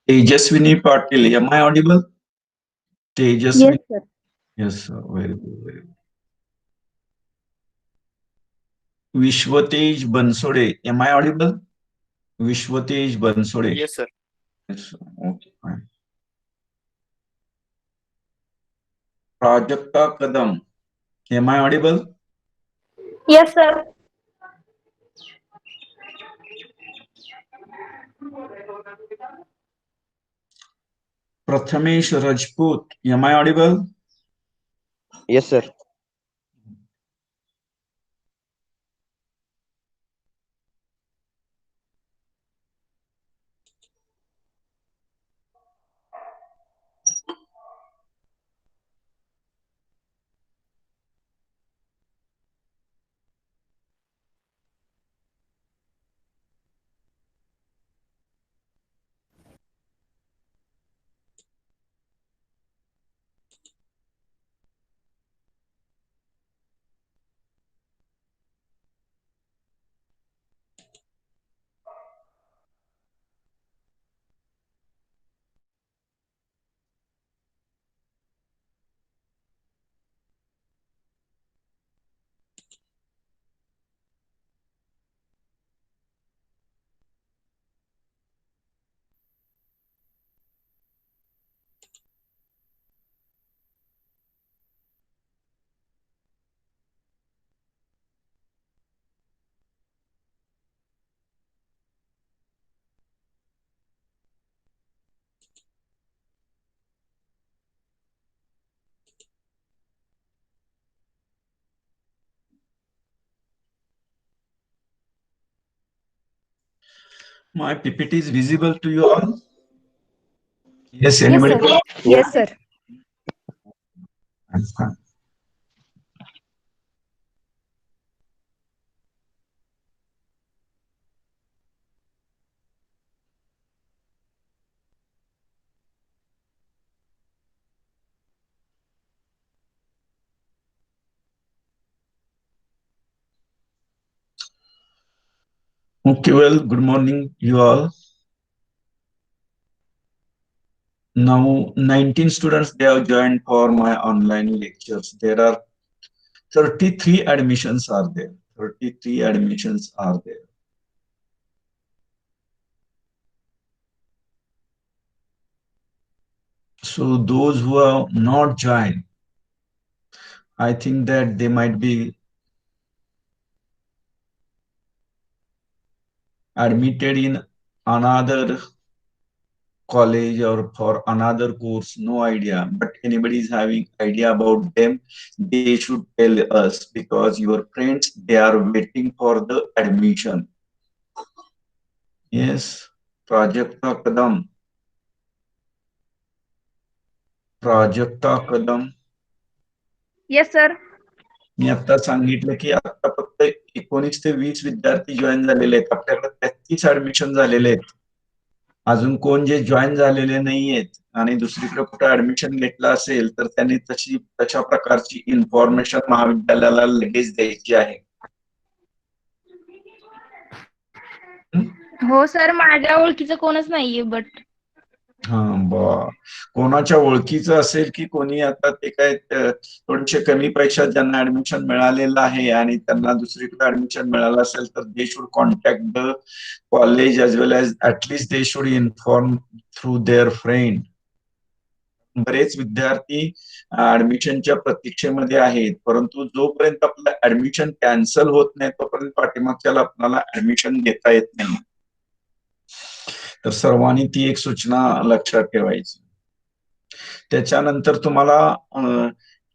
Tejaswini Patil, am I audible? Yes, Tejaswini, sir. yes, sir. Very good, very good. Vishwatej Bansode, am I audible? Vishwatej Bansode. Yes, sir. Yes, sir. Okay, fine. Prajakta Kadam, am I audible? Yes, sir. Prathamesh Rajput, am I audible? Yes, sir. My PPT is visible to you all? Yes, Yes, anybody? sir. Yes, sir. Fine. Okay, well, good morning, you all. Now, 19 students, they have joined for my online lectures. There are 33 admissions are there. 33 admissions are there. So those who have not joined, I think that they might be admitted in another college or for another course, no idea. But anybody is having idea about them, they should tell us, because your friends, they are waiting for the admission. Yes, Prajakta Kadam. Prajakta Kadam. Yes, sir. मी आता सांगितलं की आता फक्त 19 ते 20 विद्यार्थी join झालेले आहेत. आपल्याकडे 33 ऍडमिशन झालेले आहेत. अजून कोण जे जॉईन झालेले नाहीयेत आणि दुसरीकडे कुठे ऍडमिशन घेतलं असेल तर त्यांनी तशा प्रकारची इन्फॉर्मेशन महाविद्यालयाला लगेच द्यायची आहे. हो सर, माझ्या ओळखीचं कोणच नाहीये बट. हा बर, कोणाच्या ओळखीचं असेल की कोणी आता ते काय थोडेसे कमी पैशात ज्यांना ऍडमिशन मिळालेलं आहे आणि त्यांना दुसरीकडे ऍडमिशन मिळालं असेल तर they should contact the college as well as at least they should inform through their friend. बरेच विद्यार्थी ऍडमिशनच्या प्रतीक्षेमध्ये आहेत, परंतु जोपर्यंत आपलं ऍडमिशन कॅन्सल होत नाही तोपर्यंत पाठीमागच्याला आपल्याला ऍडमिशन घेता येत नाही. तर सर्वांनी ती एक सूचना लक्षात ठेवायची. त्याच्यानंतर तुम्हाला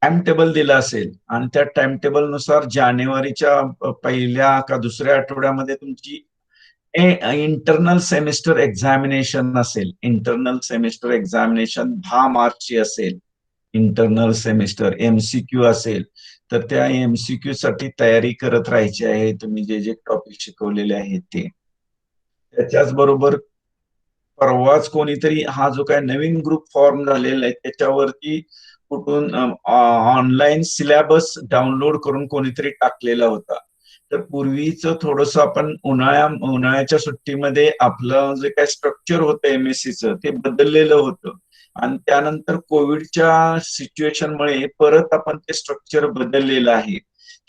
टाइम टेबल दिला असेल आणि त्या टाइम टेबल नुसार जानेवारीच्या पहिल्या का दुसऱ्या आठवड्यामध्ये तुमची इंटरनल सेमिस्टर एक्झामिनेशन असेल. इंटरनल सेमिस्टर एक्झामिनेशन 10 मार्चची असेल. इंटरनल सेमिस्टर एमसीक्यू असेल तर त्या एमसीक्यू साठी तयारी करत राहायची आहे. तुम्ही जे जे टॉपिक शिकवलेले आहेत ते. त्याच्याच बरोबर परवाच कोणीतरी हा जो काय नवीन ग्रुप फॉर्म झालेला आहे त्याच्यावरती कुठून ऑनलाईन सिलेबस डाउनलोड करून कोणीतरी टाकलेला होता. तर पूर्वीचं थोडस आपण उन्हाळ्याच्या सुट्टीमध्ये आपलं जे काय स्ट्रक्चर होतं एमएससीचं ते बदललेलं होतं आणि त्यानंतर कोविडच्या सिच्युएशनमुळे परत आपण ते स्ट्रक्चर बदललेलं आहे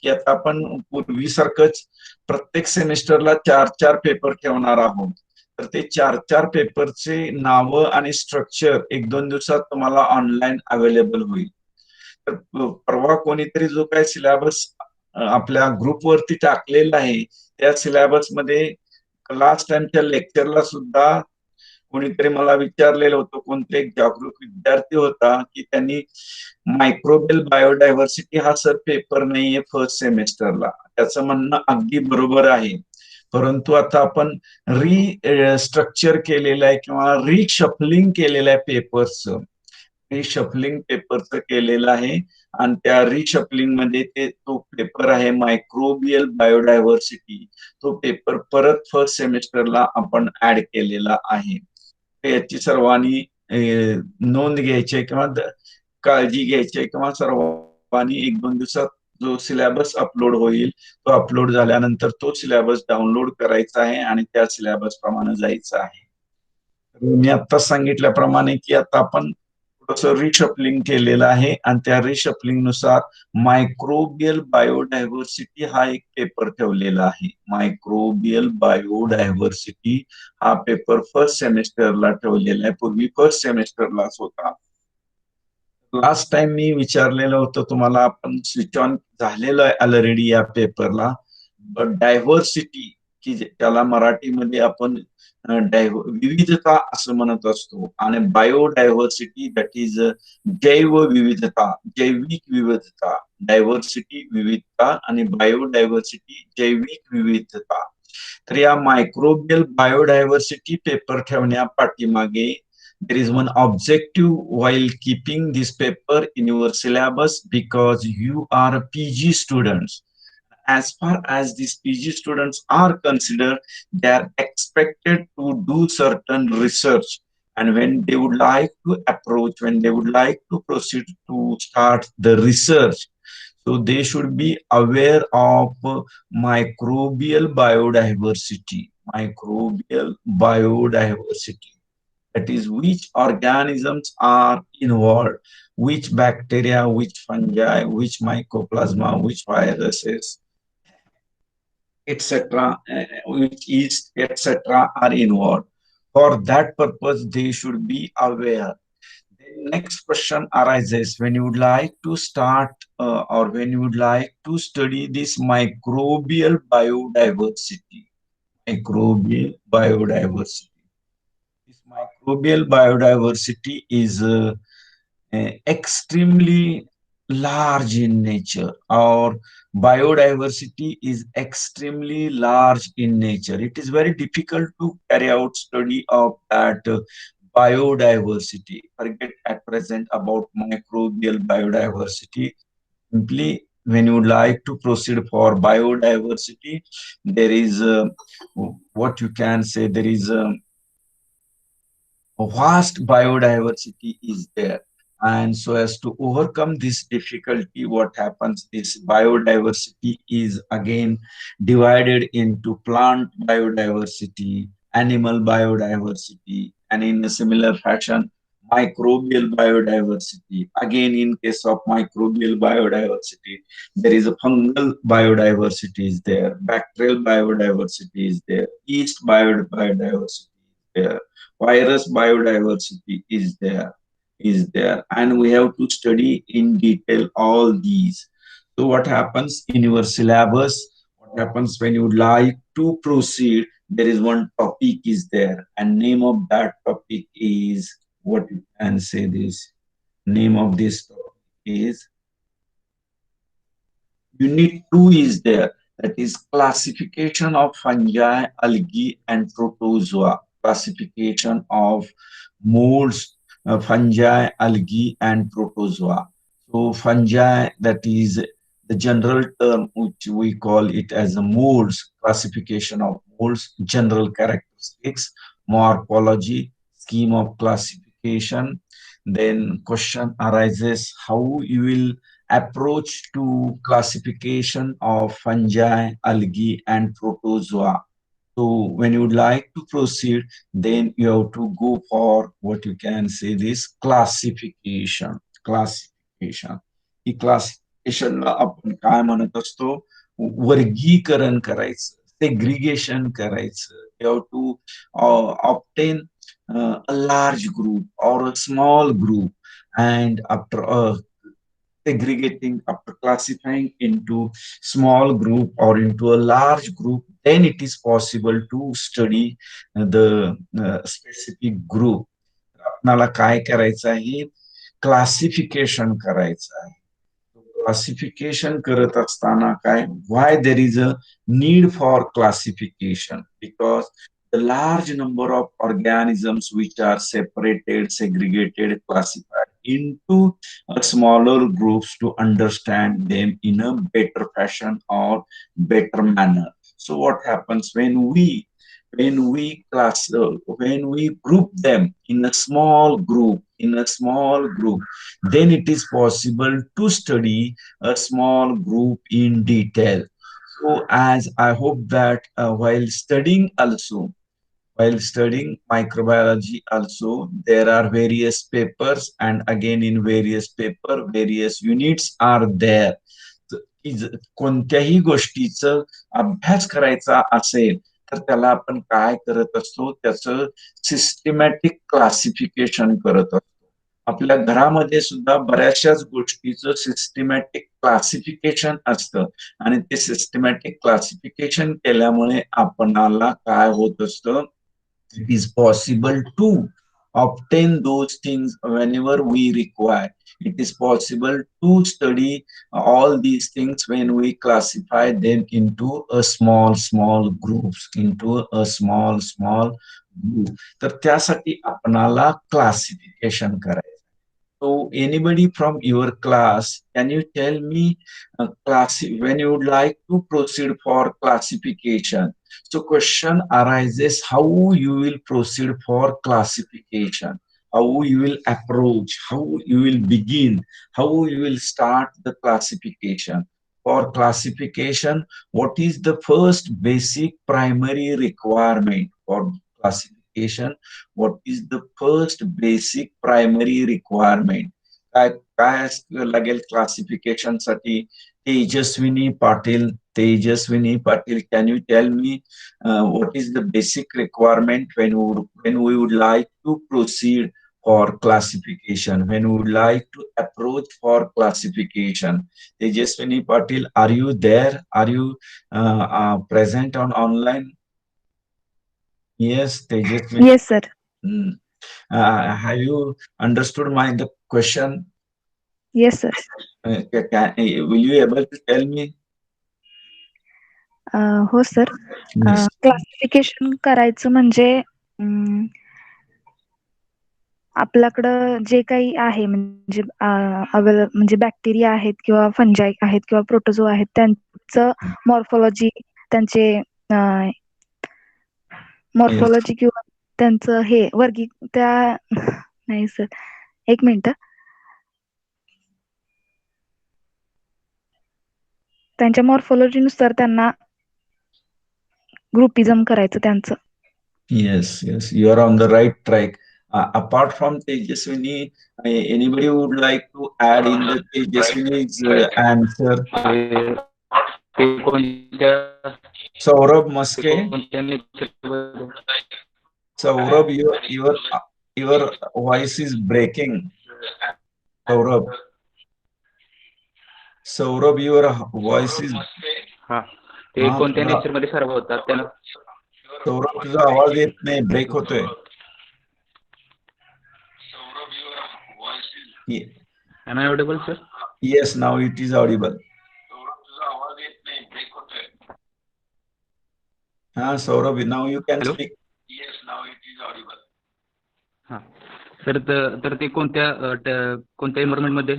की आता आपण पूर्वीसारखंच प्रत्येक सेमिस्टरला 4 पेपर ठेवणार आहोत. तर ते 4 पेपरचे नावं आणि स्ट्रक्चर 1-2 दिवसात तुम्हाला ऑनलाईन अवेलेबल होईल. तर परवा कोणीतरी जो काय सिलेबस आपल्या ग्रुपवरती टाकलेला आहे त्या सिलेबस मध्ये लास्ट टाइमच्या लेक्चरला सुद्धा कोणीतरी मला विचारलेलं होतं, कोणते एक जागरूक विद्यार्थी होता की त्यांनी मायक्रोबियल बायोडायव्हर्सिटी हा सर पेपर नाहीये फर्स्ट सेमेस्टरला. त्याचं म्हणणं अगदी बरोबर आहे, परंतु आता आपण स्ट्रक्चर केलेलं आहे किंवा रिशफलिंग केलेलं आहे पेपर्सचं. रिशफलिंग पेपरचं केलेलं आहे आणि त्या रिशफलिंग मध्ये तो पेपर आहे मायक्रोबियल बायोडायव्हर्सिटी. तो पेपर परत फर्स्ट सेमेस्टरला आपण ऍड केलेला आहे. याची सर्वांनी नोंद घ्यायची किंवा काळजी घ्यायची किंवा सर्वांनी 1-2 दिवसात जो सिलेबस अपलोड होईल तो अपलोड झाल्यानंतर तो सिलेबस डाउनलोड करायचा आहे आणि त्या सिलेबस प्रमाणे जायचं आहे. मी आता सांगितल्याप्रमाणे की आता आपण थोडंसं रिशफलिंग केलेलं आहे आणि त्या रिशफलिंग नुसार मायक्रोबियल बायोडायव्हर्सिटी हा एक पेपर ठेवलेला आहे. मायक्रोबियल बायोडायव्हर्सिटी हा पेपर फर्स्ट सेमेस्टरला ठेवलेला आहे. पूर्वी फर्स्ट सेमेस्टरलाच होता. लास्ट टाइम मी विचारलेलं होतं तुम्हाला, आपण स्विच ऑन झालेलं आहे ऑलरेडी या पेपरला. डायव्हर्सिटी की त्याला मराठीमध्ये आपण विविधता असं म्हणत असतो आणि बायोडायव्हर्सिटी दॅट इज जैवविविधता, जैविक विविधता. डायव्हर्सिटी विविधता आणि बायोडायव्हर्सिटी जैविक विविधता. तर या मायक्रोबियल बायोडायव्हर्सिटी पेपर ठेवण्या पाठीमागे there is one objective while keeping this paper in your syllabus because you are PG students. As far as these PG students are considered, they are expected to do certain research, and when they would like to approach, when they would like to proceed to start the research, so they should be aware of microbial biodiversity. Microbial biodiversity, that is which organisms are involved, which bacteria, which fungi, which mycoplasma, which viruses, etc., which yeast, etc., are involved. For that purpose, they should be aware. The next question arises when you would like to start or when you would like to study this microbial biodiversity. Microbial biodiversity. This microbial biodiversity is extremely large in nature, or biodiversity is extremely large in nature. It is very difficult to carry out study of that biodiversity. Forget at present about microbial biodiversity. Simply, when you would like to proceed for biodiversity, there is what you can say, there is a vast biodiversity is there. And so as to overcome this difficulty, what happens, this biodiversity is again divided into plant biodiversity, animal biodiversity, and in a similar fashion microbial biodiversity. Again, in case of microbial biodiversity, there is a fungal biodiversity is there, bacterial biodiversity is there, yeast biodiversity is there, virus biodiversity is there, and we have to study in detail all these. So what happens in your syllabus, what happens when you would like to proceed, there is one topic is there, and name of that topic is, what you can say, this name of this topic is Unit 2 is there, that is classification of fungi, algae, and protozoa. Classification of molds, fungi, algae, and protozoa. So fungi, that is the general term which we call it as a molds, classification of molds, general characteristics, morphology, scheme of classification. Then question arises how you will approach to classification of fungi, algae, and protozoa. So when you would like to proceed, then you have to go for what you can say this classification. Classification. ही क्लासिफिकेशनला आपण काय म्हणत असतो, वर्गीकरण करायचं, segregation करायचं. You have to obtain a large group or a small group, and after segregating, after classifying into small group or into a large group, then it is possible to study the specific group. आपणाला काय करायचं आहे, classification करायचं आहे. Classification करत असताना काय, why there is a need for classification? Because the large number of organisms which are separated, segregated, classified into smaller groups to understand them in a better fashion or better manner. So what happens when we group them in a small group, then it is possible to study a small group in detail. So as I hope that while studying microbiology also, there are various papers, and again in various paper various units are there. कोणत्याही गोष्टीचं अभ्यास करायचा असेल तर त्याला आपण काय करत असतो, त्याचं सिस्टमॅटिक क्लासिफिकेशन करत असतो. आपल्या घरामध्ये सुद्धा बऱ्याचशाच गोष्टीचं सिस्टमॅटिक क्लासिफिकेशन असतं, आणि ते सिस्टमॅटिक क्लासिफिकेशन केल्यामुळे आपणाला काय होत असतं, it is possible to obtain those things whenever we require. It is possible to study all these things when we classify them into a small groups, तर त्यासाठी आपणाला क्लासिफिकेशन करायचं. So anybody from your class, can you tell me when you would like to proceed for classification? So question arises, how you will proceed for classification, how you will approach, how you will begin, how you will start the classification. For classification, what is the first basic primary requirement for classification? What is the first basic primary requirement? काय काय लागेल classification साठी? Tejaswini Patil, can you tell me what is the basic requirement when we would like to proceed for classification, when we would like to approach for classification? Tejaswini Patil, are you there? Are you present on online? Yes, Tejaswini. Yes, sir. Have you understood the question? Yes, sir. Will you able to tell me? हो sir. Yes. Classification करायचं म्हणजे आपल्याकडं जे काही आहे म्हणजे म्हणजे bacteria आहेत किंवा फंजाई आहेत किंवा प्रोटोझो आहेत, त्यांचं मॉर्फॉलॉजी, त्यांचे मॉर्फॉलॉजी किंवा त्यांचं हे नाही सर, एक मिनिट. त्यांच्या मॉर्फॉलॉजीनुसार त्यांना ग्रुपिझम करायचं त्यांचं. Yes, you are on the right track. Apart from Tejaswini, anybody would like to add in the Tejaswini's answer? Saurabh Maske. Saurabh, your voice is breaking. Saurabh, your voice is. ते कोणत्या nature मध्ये सर्व होतात त्याला. सौरभ, तुझा आवाज येत नाही, break होतोय. Am I audible, sir? Yes, now it is audible. Saurabh, now you can Hello? speak. Yes, now it is audible. हा सर, तर ते कोणत्या एन्व्हायरमेंट मध्ये,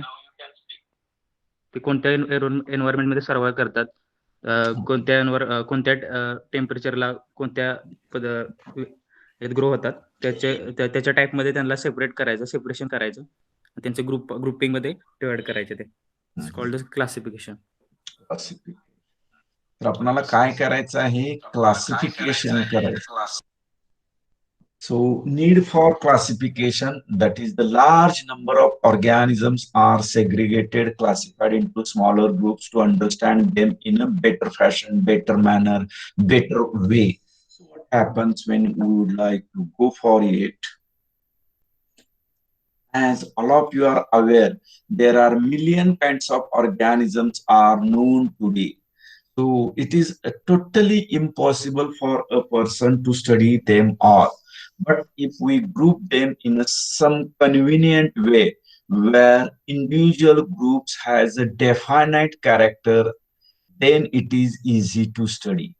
मध्ये सर्वाइव्ह करतात, कोणत्या टेम्परेचरला कोणत्या ग्रो होतात, त्याच्या टाईप मध्ये त्यांना सेपरेशन करायचं, त्यांचे ग्रुपिंग मध्ये डिवाइड करायचे ते. It's called as classification. तर आपल्याला काय करायचं आहे, क्लासिफिकेशन करायचं. So need for classification, that is the large number of organisms are segregated, classified into smaller groups to understand them in a better fashion, better manner, better way. So what happens when we would like to go for it? As all of you are aware, there are million kinds of organisms are known today. So it is totally impossible for a person to study them all. But if we group them in some convenient way, where individual groups has a definite character, then it is easy to study.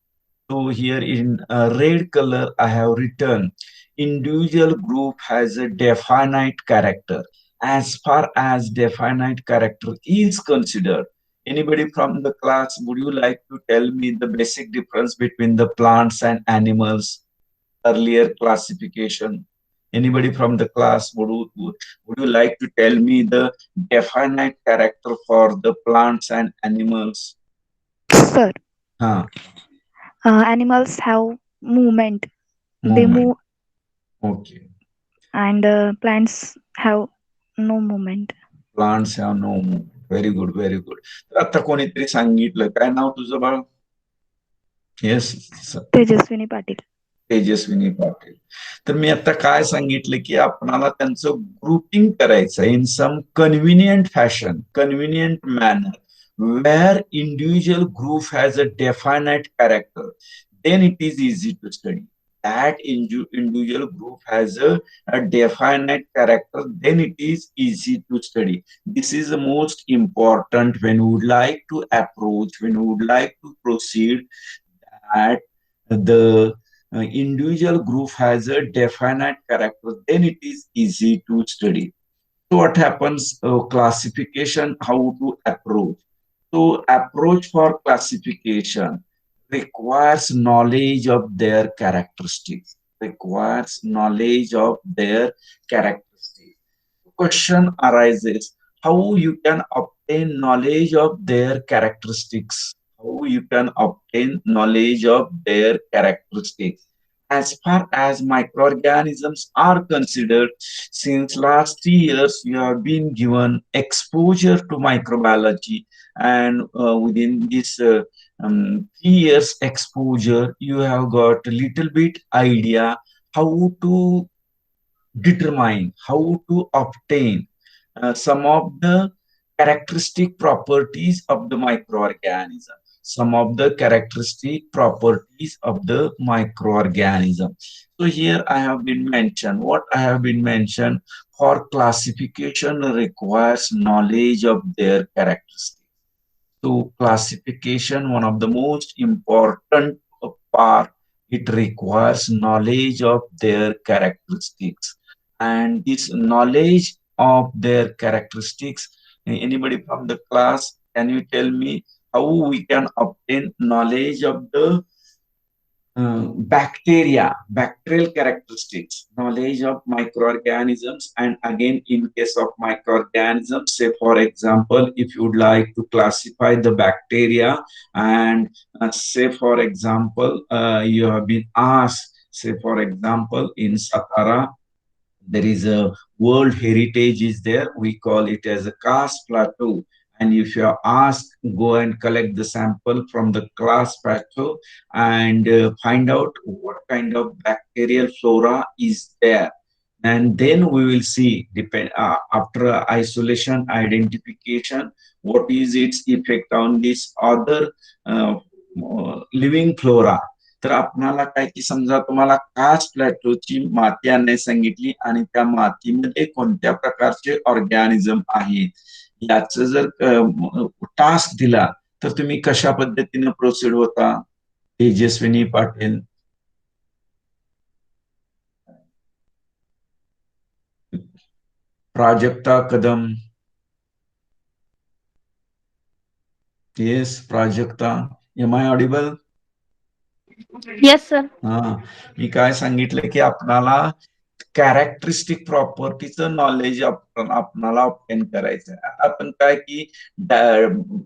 So here in red color, I have written individual group has a definite character. As far as definite character is considered, anybody from the class, would you like to tell me the basic difference between the plants and animals? Earlier classification. Anybody from the class, would you like to tell me the definite character for the plants and animals? Sir, Huh. animals have movement. They Movement. move, Okay. and plants have no movement. Plants have no movement. Very good, very good. तर आता कोणीतरी सांगितलं, काय नाव तुझं बाळ? Yes, Tejaswini Patil. Tejaswini Patil. तर मी आता काय सांगितलं की आपणाला त्यांचं ग्रुपिंग करायचं in some convenient fashion, convenient manner, where individual group has a definite character, then it is easy to study. That individual group has a definite character, then it is easy to study. This is the most important when we would like to approach, when we would like to proceed, that the individual group has a definite character, then it is easy to study. So what happens, classification, how to approach? So approach for classification requires knowledge of their characteristics, requires knowledge of their characteristics. Question arises, how you can obtain knowledge of their characteristics? How you can obtain knowledge of their characteristics? As far as microorganisms are considered, since last 3 years you have been given exposure to microbiology, and within this 3 years exposure, you have got a little bit idea how to determine, how to obtain some of the characteristic properties of the microorganism, some of the characteristic properties of the microorganism. So here I have been mentioned, what I have been mentioned, for classification requires knowledge of their characteristics. So classification, one of the most important part, it requires knowledge of their characteristics. And this knowledge of their characteristics, anybody from the class, can you tell me how we can obtain knowledge of the bacterial characteristics, knowledge of microorganisms? And again, in case of microorganisms, say for example, if you would like to classify the bacteria, and say for example, you have been asked, say for example, in Satara, there is a World Heritage is there. We call it as a Karst Plateau. And if you are asked, go and collect the sample from the Karst Plateau and find out what kind of bacterial flora is there. And then we will see, after isolation, identification, what is its effect on this other living flora. तर आपणाला काय की समजा तुम्हाला cast प्लॅटोची माती आणायला सांगितली आणि त्या मातीमध्ये कोणत्या प्रकारचे ऑर्गॅनिझम आहेत याचं जर टास्क दिला तर तुम्ही कशा पद्धतीने प्रोसीड होता? Tejaswini Patil, Prajakta Kadam. Yes Prajakta, am I audible? Yes sir. हा, मी काय सांगितलं की आपणाला कॅरेक्टरिस्टिक प्रॉपर्टीचं नॉलेज आपणाला ऑप्टेन करायचं आहे. आपण काय की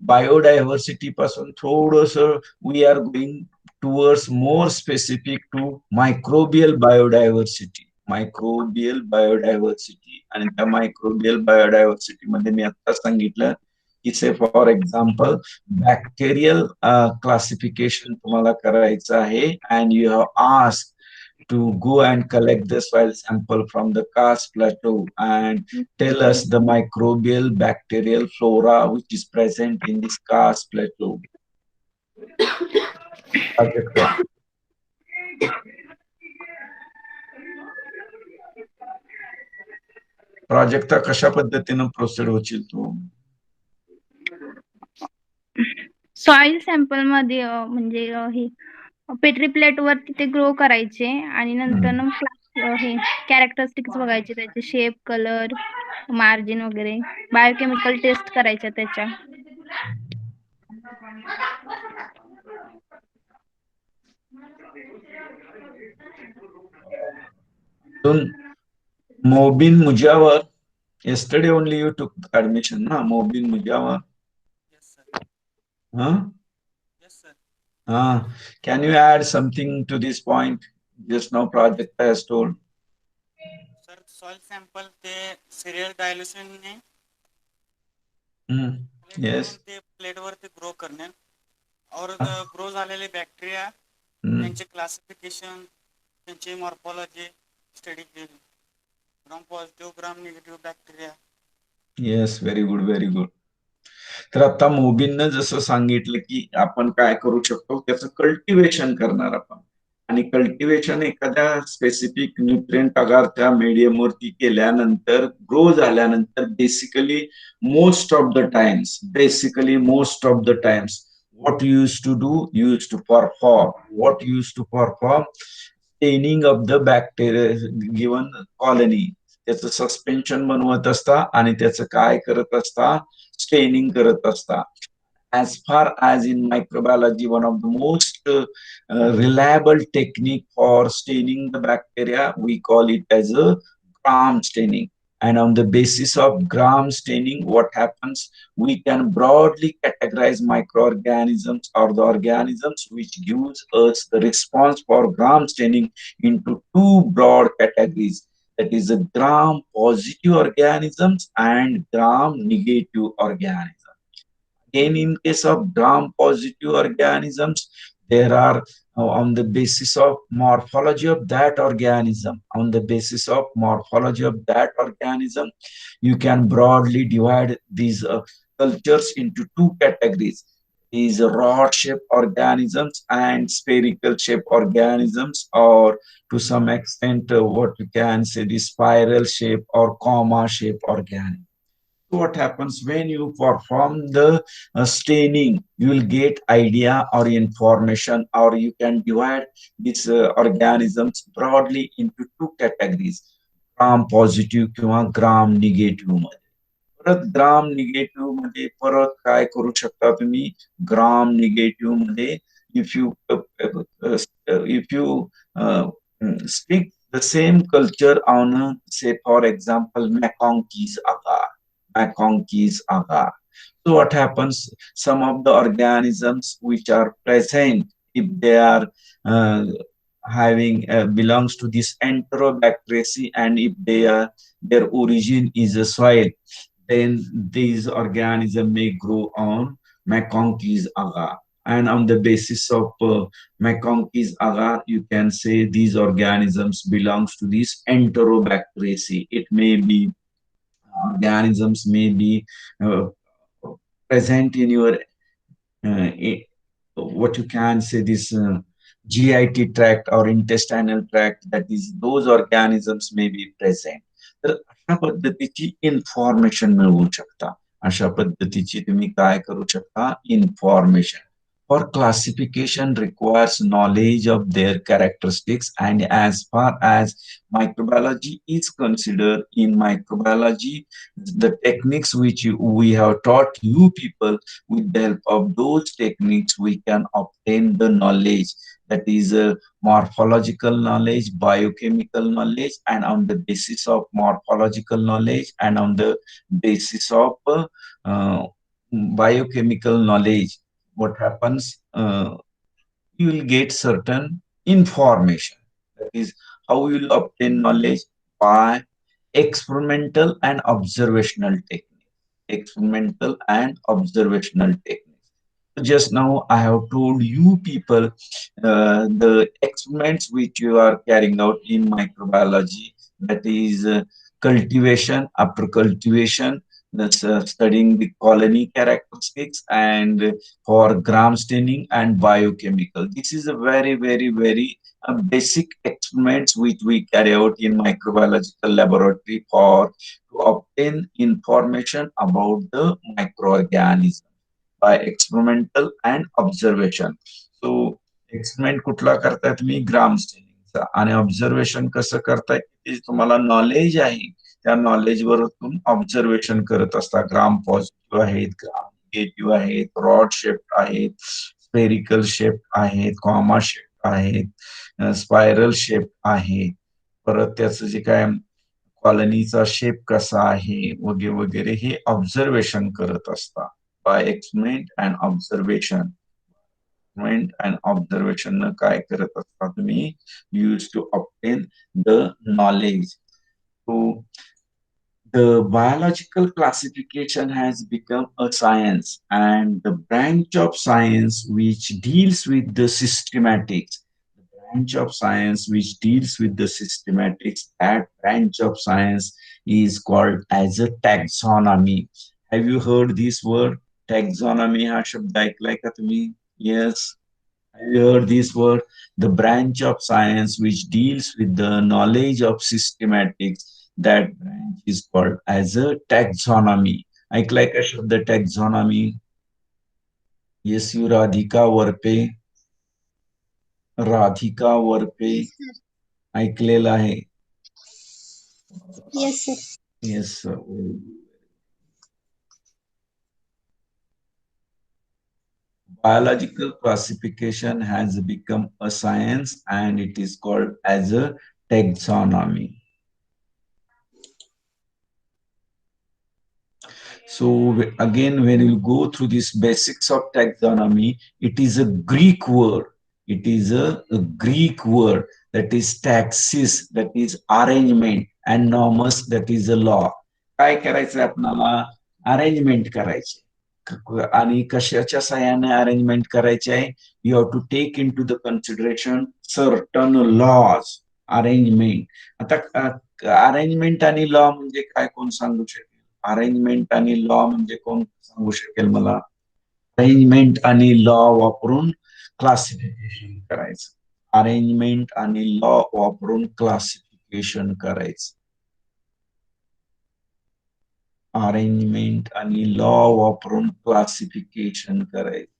बायोडायव्हर्सिटी पासून थोडस we are going towards more specific to microbial biodiversity. Microbial biodiversity आणि त्या मायक्रोबियल बायोडायव्हर्सिटी मध्ये मी आता सांगितलं की से फॉर एक्झाम्पल बॅक्टेरियल क्लासिफिकेशन तुम्हाला करायचं आहे and you have ask to go and collect the soil sample from the Karst plateau and tell us the microbial bacterial flora which is present in this Karst plateau. Prajakta कशा पद्धतीनं processed होशील तू? Soil sample मध्ये म्हणजे हे petri plate वर ते grow करायचे आणि नंतर हे कॅरेक्टरिस्टिक्स बघायचे, त्याचे शेप, कलर, मार्जिन वगैरे, बायोकेमिकल टेस्ट करायच्या त्याच्या. Mobin Mujawar, yesterday only you took admission, na? Mobin Mujawar. Yes, sir. Huh? Yes, sir. Can you add something to this point? Just now project has told. Sir, soil sample ते serial dilution ने Yes. ते plate वरती grow करणे और grow झालेले bacteria त्यांचे classification, त्यांची morphology study केली. Gram positive, gram negative bacteria. Yes, very good, very good. तर आता मोबिननं जसं सांगितलं की आपण काय करू शकतो, त्याचं कल्टिवेशन करणार आपण. आणि कल्टिवेशन एखाद्या स्पेसिफिक न्यूट्रिएंट अगारच्या मीडियम वरती केल्यानंतर ग्रो झाल्यानंतर basically most of the times what you used to do, you used to perform staining of the bacteria given colony. त्याचं सस्पेन्शन बनवत असता आणि त्याचं काय करत असता, स्टेनिंग करत असता. As far as in microbiology, one of the most reliable technique for staining the bacteria, we call it as a gram staining. And on the basis of gram staining, what happens? We can broadly categorize microorganisms or the organisms which gives us the response for gram staining into two broad categories. That is the gram positive organisms and gram negative organisms. Again, in case of gram positive organisms, there are on the basis of morphology of that organism, you can broadly divide these cultures into two categories. These rod-shaped organisms and spherical-shaped organisms, or to some extent, what you can say, the spiral-shaped or comma-shaped organisms. What happens when you perform the staining, you will get idea or information, or you can divide these organisms broadly into two categories, gram positive किंवा gram negative मध्ये. परत ग्राम negative मध्ये परत काय करू शकता तुम्ही, ग्राम negative मध्ये if you stick the same culture on say for example McConkey's agar. So what happens? Some of the organisms which are present, if they are having belongs to this Enterobacteriaceae, and if their origin is a soil, then these organisms may grow on McConkey's agar. And on the basis of McConkey's agar, you can say these organisms belongs to this Enterobacteriaceae. It may be organisms may be present in your what you can say this GIT tract or intestinal tract, that is those organisms may be present. तर अशा पद्धतीची information मिळवू शकता. अशा पद्धतीची तुम्ही काय करू शकता, information. For classification requires knowledge of their characteristics, and as far as microbiology is considered, in microbiology, the techniques which we have taught you people, with the help of those techniques, we can obtain the knowledge that is morphological knowledge, biochemical knowledge, and on the basis of morphological knowledge and on the basis of biochemical knowledge, what happens, you will get certain information. That is how you will obtain knowledge, by experimental and observational techniques. Experimental and observational techniques. Just now I have told you people the experiments which you are carrying out in microbiology, that is cultivation, after cultivation, that's studying the colony characteristics, and for gram staining and biochemical. This is a very basic experiments which we carry out in microbiological laboratory for to obtain information about the microorganism by experimental and observation. So experiment कुठला करताय तुम्ही, ग्राम स्टेनिंगचा, आणि observation कसं करताय, ते तुम्हाला knowledge आहे त्या नॉलेजवरून ऑब्झर्वेशन करत असता. ग्राम पॉझिटिव्ह आहेत, ग्राम निगेटिव्ह आहेत, रॉड शेप आहेत, स्पेरिकल शेप आहेत, कॉमा शेप आहेत, स्पायरल शेप आहे, परत त्याचं जे काय कॉलनीचा शेप कसा आहे वगैरे वगैरे हे ऑब्झर्वेशन करत असता. by experiment and observation. Experiment and observation न काय करत असता तुम्ही, used to obtain the knowledge. So the biological classification has become a science, and the branch of science which deals with the systematics. The branch of science which deals with the systematics, that branch of science is called as a taxonomy. Have you heard this word? Taxonomy हा शब्द ऐकलाय का तुम्ही? Yes. Have you heard this word? The branch of science which deals with the knowledge of systematics, that branch is called as a taxonomy. ऐकलाय का शब्द taxonomy? Yes, you Radhika Varpe. Radhika Varpe ऐकलेला आहे. Yes, sir. Yes, sir. Biological classification has become a science, and it is called as a taxonomy. So again, when you go through these basics of taxonomy, it is a Greek word. It is a Greek word, that is taxis, that is arrangement, and nomos, that is a law. काय करायचं आपल्याला? Arrangement करायचे. आणि कशाच्या सहाय्याने arrangement करायचे आहे? You have to take into the consideration certain laws. Arrangement. आता अरेंजमेंट आणि लॉ म्हणजे काय, कोण सांगू शकेल? अरेंजमेंट आणि लॉ म्हणजे कोण सांगू शकेल मला? अरेंजमेंट आणि लॉ वापरून क्लासिफिकेशन करायचं. अरेंजमेंट आणि लॉ वापरून क्लासिफिकेशन करायचं. अरेंजमेंट आणि लॉ वापरून क्लासिफिकेशन करायचं.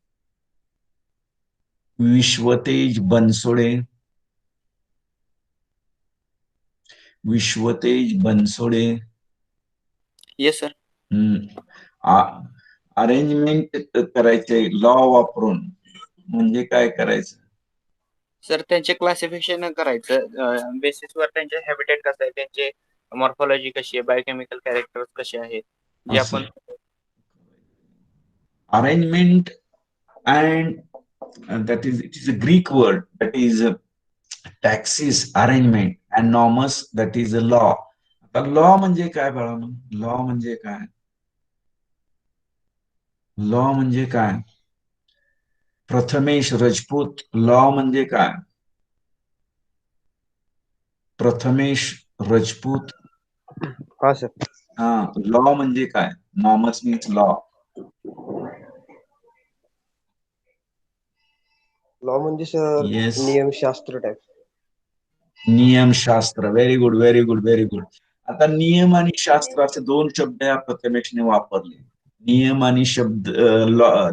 Vishwatej Bansode. Vishwatej Bansode. Yes sir. Arrangement करायचे लॉ वापरून म्हणजे काय करायचं? सर त्यांचे क्लासिफिकेशन करायचं बेसिसवर, त्यांचे हॅबिटेट कसं आहे, त्यांचे मॉर्फॉलॉजी कशी आहे, बायोकेमिकल कॅरेक्टर्स कसे आहेत, जे आपण arrangement and that is, it is a Greek word, that is taxis, arrangement, and nomos, that is a law. आता लॉ म्हणजे काय बाळांनो? लॉ म्हणजे काय? लॉ म्हणजे काय? प्रथमेश राजपूत, लॉ म्हणजे काय? प्रथमेश राजपूत. हा सर. हा, लॉ म्हणजे काय? Nomos means law. लॉ म्हणजे सर नियमशास्त्र टाइप. नियमशास्त्र. Very good, very good, very good. आता नियम आणि शास्त्र असे दोन शब्द या प्रथमेशने वापरले. नियम आणि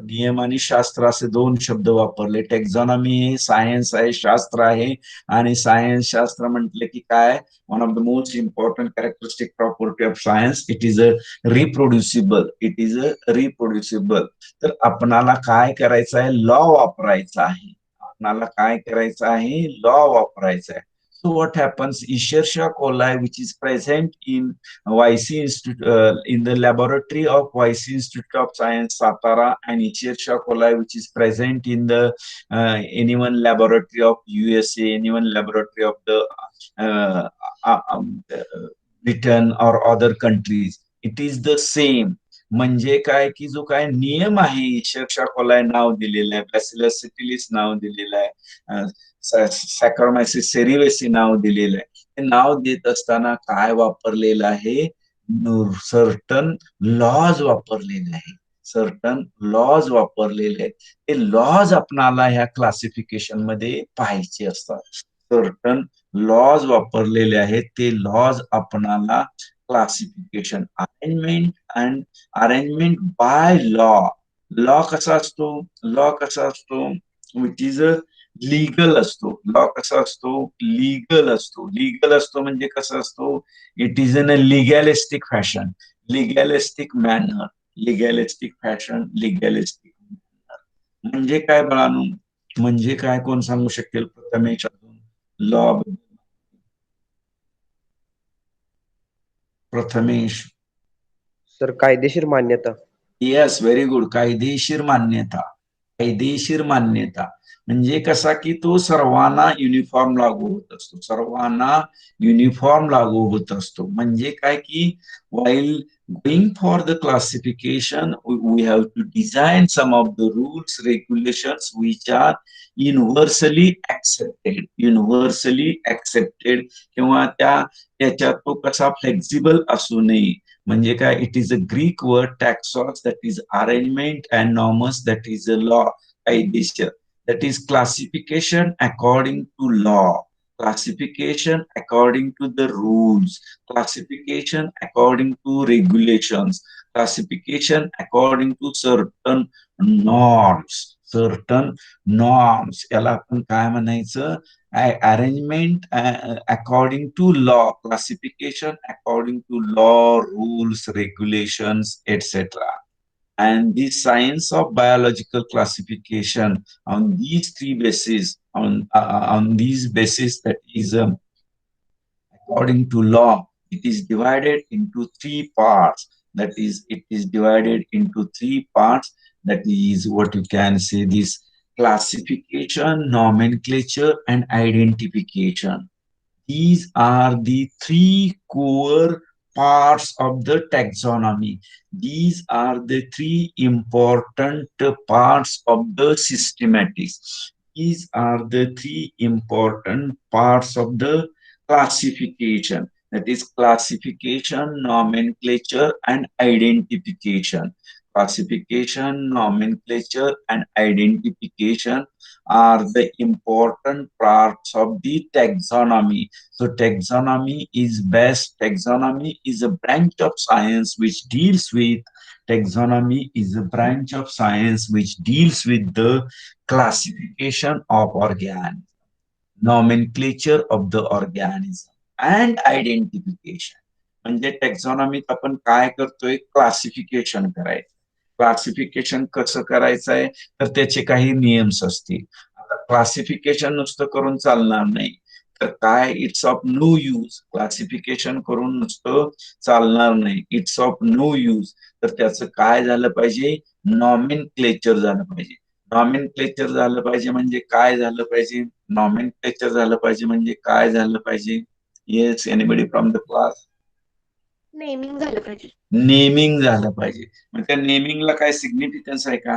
नियम आणि शास्त्र असे दोन शब्द वापरले. टेक्झॉनॉमी हे सायन्स आहे, शास्त्र आहे. आणि सायन्स शास्त्र म्हटले की काय? One of the most important characteristic property of science, it is a reproducible. It is a reproducible. तर आपणाला काय करायचं आहे? लॉ वापरायचा आहे. आपणाला काय करायचं आहे, लॉ वापरायचा आहे. So what happens? Escherichia coli, which is present in YC Institute, in the laboratory of YC Institute of Science, Satara, and Escherichia coli, which is present in the any one laboratory of USA, any one laboratory of the Britain or other countries. It is the same. म्हणजे काय की जो काय नियम आहे, इशर्षा coli नाव दिलेलं आहे, bacillus सिटिलिस नाव दिलेलं आहे, सॅक्रमायसिस सेरिवेसी नाव दिलेलं आहे. ते नाव देत असताना काय वापरलेलं आहे, सर्टन लॉज वापरलेले आहे, सर्टन लॉज वापरलेले आहेत. ते लॉज आपणाला ह्या क्लासिफिकेशन मध्ये पाहायचे असतात. सर्टन लॉज वापरलेले आहेत, ते लॉज आपणाला classification arrangement and arrangement by law. Law कसा असतो, लॉ कसा असतो, विच इज अ लीगल असतो. लॉ कसा असतो, लीगल असतो. लीगल असतो म्हणजे कसं असतो, it is in a legalistic fashion, legalistic manner, legalistic fashion, legalistic manner. म्हणजे काय बाळांनो, म्हणजे काय, कोण सांगू शकेल प्रथमेश? लॉ, प्रथमेश. सर कायदेशीर मान्यता. Yes, very good. कायदेशीर मान्यता. कायदेशीर मान्यता म्हणजे कसा की तो सर्वांना युनिफॉर्म लागू होत असतो, सर्वांना युनिफॉर्म लागू होत असतो. म्हणजे काय की while going for the classification we have to design some of the rules, regulations which are universally accepted, universally accepted. किंवा त्याच्यात तो कसा फ्लेक्सिबल असू नये. म्हणजे काय, it is a Greek word taxis, that is arrangement, and nomos, that is a law, कायदेशीर. That is classification according to law, classification according to the rules, classification according to regulations, classification according to certain norms, certain norms. याला आपण काय म्हणायचं, arrangement according to law, classification according to law, rules, regulations, etc. And the science of biological classification on these three bases, on these bases, that is according to law, it is divided into three parts. That is, it is divided into three parts. That is what you can say, this classification, nomenclature, and identification. These are the three core parts of the taxonomy. These are the three important parts of the systematics. These are the three important parts of the classification. That is classification, nomenclature, and identification. Classification, nomenclature, and identification are the important parts of the taxonomy. So taxonomy is best. Taxonomy is a branch of science which deals with, taxonomy is a branch of science which deals with the classification of organisms, nomenclature of the organism, and identification. म्हणजे टॅक्झॉनॉमीत आपण काय करतोय, classification करायचं. Classification कसं करायचं आहे, तर त्याचे काही नियम्स असतील. आता क्लासिफिकेशन नुसतं करून चालणार नाही, तर काय, it's of no use. Classification करून नुसतं चालणार नाही, इट्स ऑफ नो यूज. तर त्याचं काय झालं पाहिजे, नॉमेनक्लेचर झालं पाहिजे. नॉमेनक्लेचर झालं पाहिजे म्हणजे काय झालं पाहिजे, नॉमेनक्लेचर झालं पाहिजे म्हणजे काय झालं पाहिजे. Yes, anybody from the class? Naming झालं पाहिजे. नेमिंग झालं पाहिजे. मग त्या नेमिंगला काय सिग्निफिकन्स आहे का?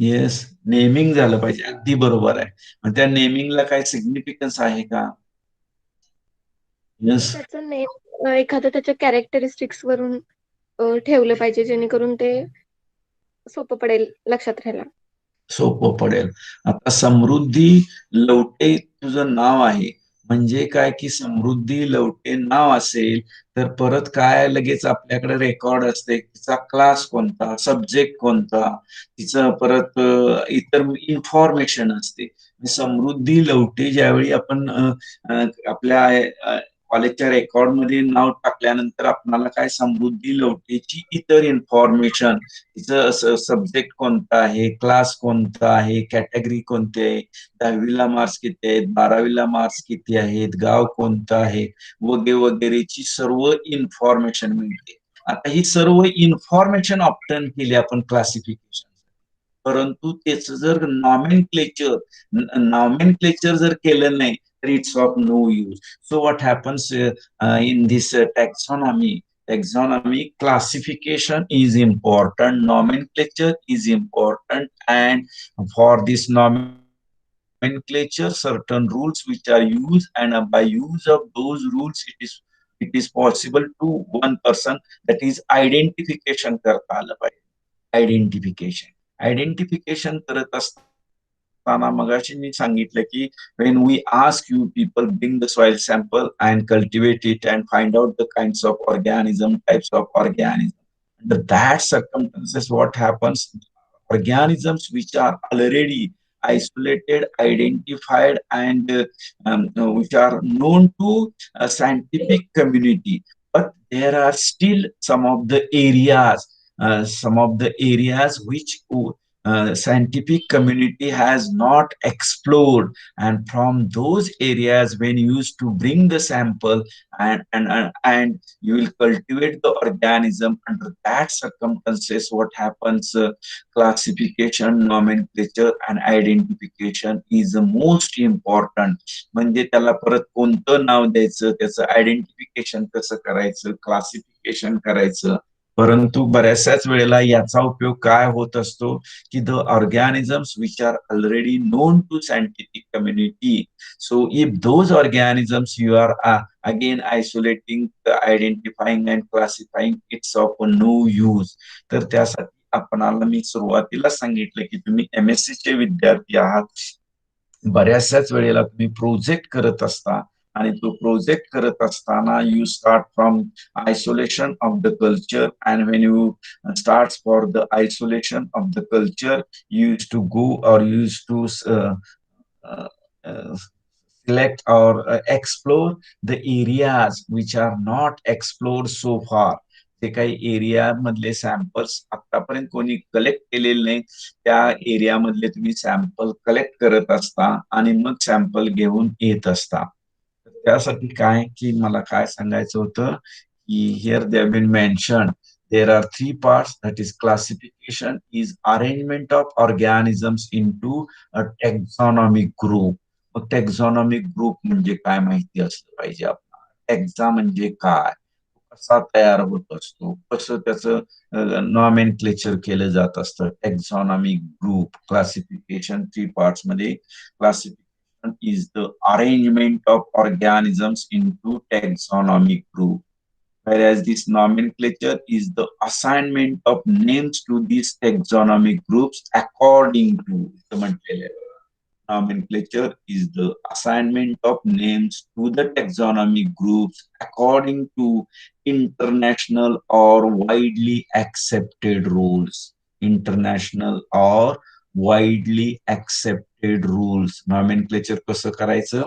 येस, नेमिंग झालं पाहिजे, अगदी बरोबर आहे. मग त्या नेमिंगला काय सिग्निफिकन्स आहे का? येस, त्याचं नेम एखाद्या त्याच्या कॅरेक्टरिस्टिक्स वरून ठेवलं पाहिजे, जेणेकरून ते सोपं पडेल लक्षात राहायला. सोपं पडेल. आता समृद्धी लवटे तुझं नाव आहे, म्हणजे काय की समृद्धी लवटे नाव असेल तर परत काय, लगेच आपल्याकडे रेकॉर्ड असते, तिचा क्लास कोणता, सब्जेक्ट कोणता, तिचं परत इतर इन्फॉर्मेशन असते. समृद्धी लवटे ज्यावेळी आपण आपल्या कॉलेजच्या रेकॉर्डमध्ये नाव टाकल्यानंतर आपल्याला काय समृद्धी लवटेची इतर इन्फॉर्मेशन, तिचं सब्जेक्ट कोणता आहे, क्लास कोणता आहे, कॅटेगरी कोणती आहे, 10वीला मार्क्स किती आहेत, 12वीला मार्क्स किती आहेत, गाव कोणतं आहे वगैरे वगैरेची सर्व इन्फॉर्मेशन मिळते. आता ही सर्व इन्फॉर्मेशन ऑप्टेन केली आपण क्लासिफिकेशन, परंतु त्याचं जर नॉमेनक्लेचर जर केलं नाही तर it's of no use. So what happens in this taxonomy, classification is important, nomenclature is important, and for this nomenclature certain rules which are used, and by use of those rules it is possible to one person, that is identification करता आलं पाहिजे. Identification करत असताना मगाशी मी सांगितलं की when we ask you people bring the soil sample and cultivate it and find out the kinds of types of organism. Under that circumstances, what happens? Organisms which are already isolated, identified, and which are known to a scientific community, but there are still some of the areas which scientific community has not explored, and from those areas when you used to bring the sample and you will cultivate the organism. Under that circumstances, what happens? Classification, nomenclature, and identification is the most important. म्हणजे त्याला परत कोणतं नाव द्यायचं, त्याचं identification कसं करायचं, classification करायचं. परंतु बऱ्याचशाच वेळेला याचा उपयोग काय होत असतो की the organisms which are already known to scientific community, so if those organisms you are again isolating, identifying and classifying, it's of no use. तर त्यासाठी आपणाला मी सुरुवातीला सांगितलं की तुम्ही MSc चे विद्यार्थी आहात, बऱ्याचशाच वेळेला तुम्ही प्रोजेक्ट करत असता, आणि तो प्रोजेक्ट करत असताना you start from isolation of the culture, and when you start for the isolation of the culture you use to go or you use to select or explore the areas which are not explored so far. जे काही area मधले samples आतापर्यंत कोणी collect केलेले नाही, त्या area मधले तुम्ही sample collect करत असता आणि मग सॅम्पल घेऊन येत असता. त्यासाठी काय की मला काय सांगायचं होतं की here they have been mentioned there are three parts, that is classification is arrangement of organisms into a taxonomic group. मग टॅक्झॉनॉमिक ग्रुप म्हणजे काय माहिती असलं पाहिजे आपल्याला. टॅक्झा म्हणजे काय, कसा तयार होत असतो, कसं त्याचं नॉमेनक्लेचर केलं जात असतं. टॅक्झॉनॉमिक ग्रुप क्लासिफिकेशन 3 पार्ट्स मध्ये. Classification is the arrangement of organisms into taxonomic group, whereas this nomenclature is the assignment of names to these taxonomic groups according to nomenclature is the assignment of names to the taxonomic groups according to international or widely accepted rules. International or widely accepted rules. Nomenclature कसं करायचं?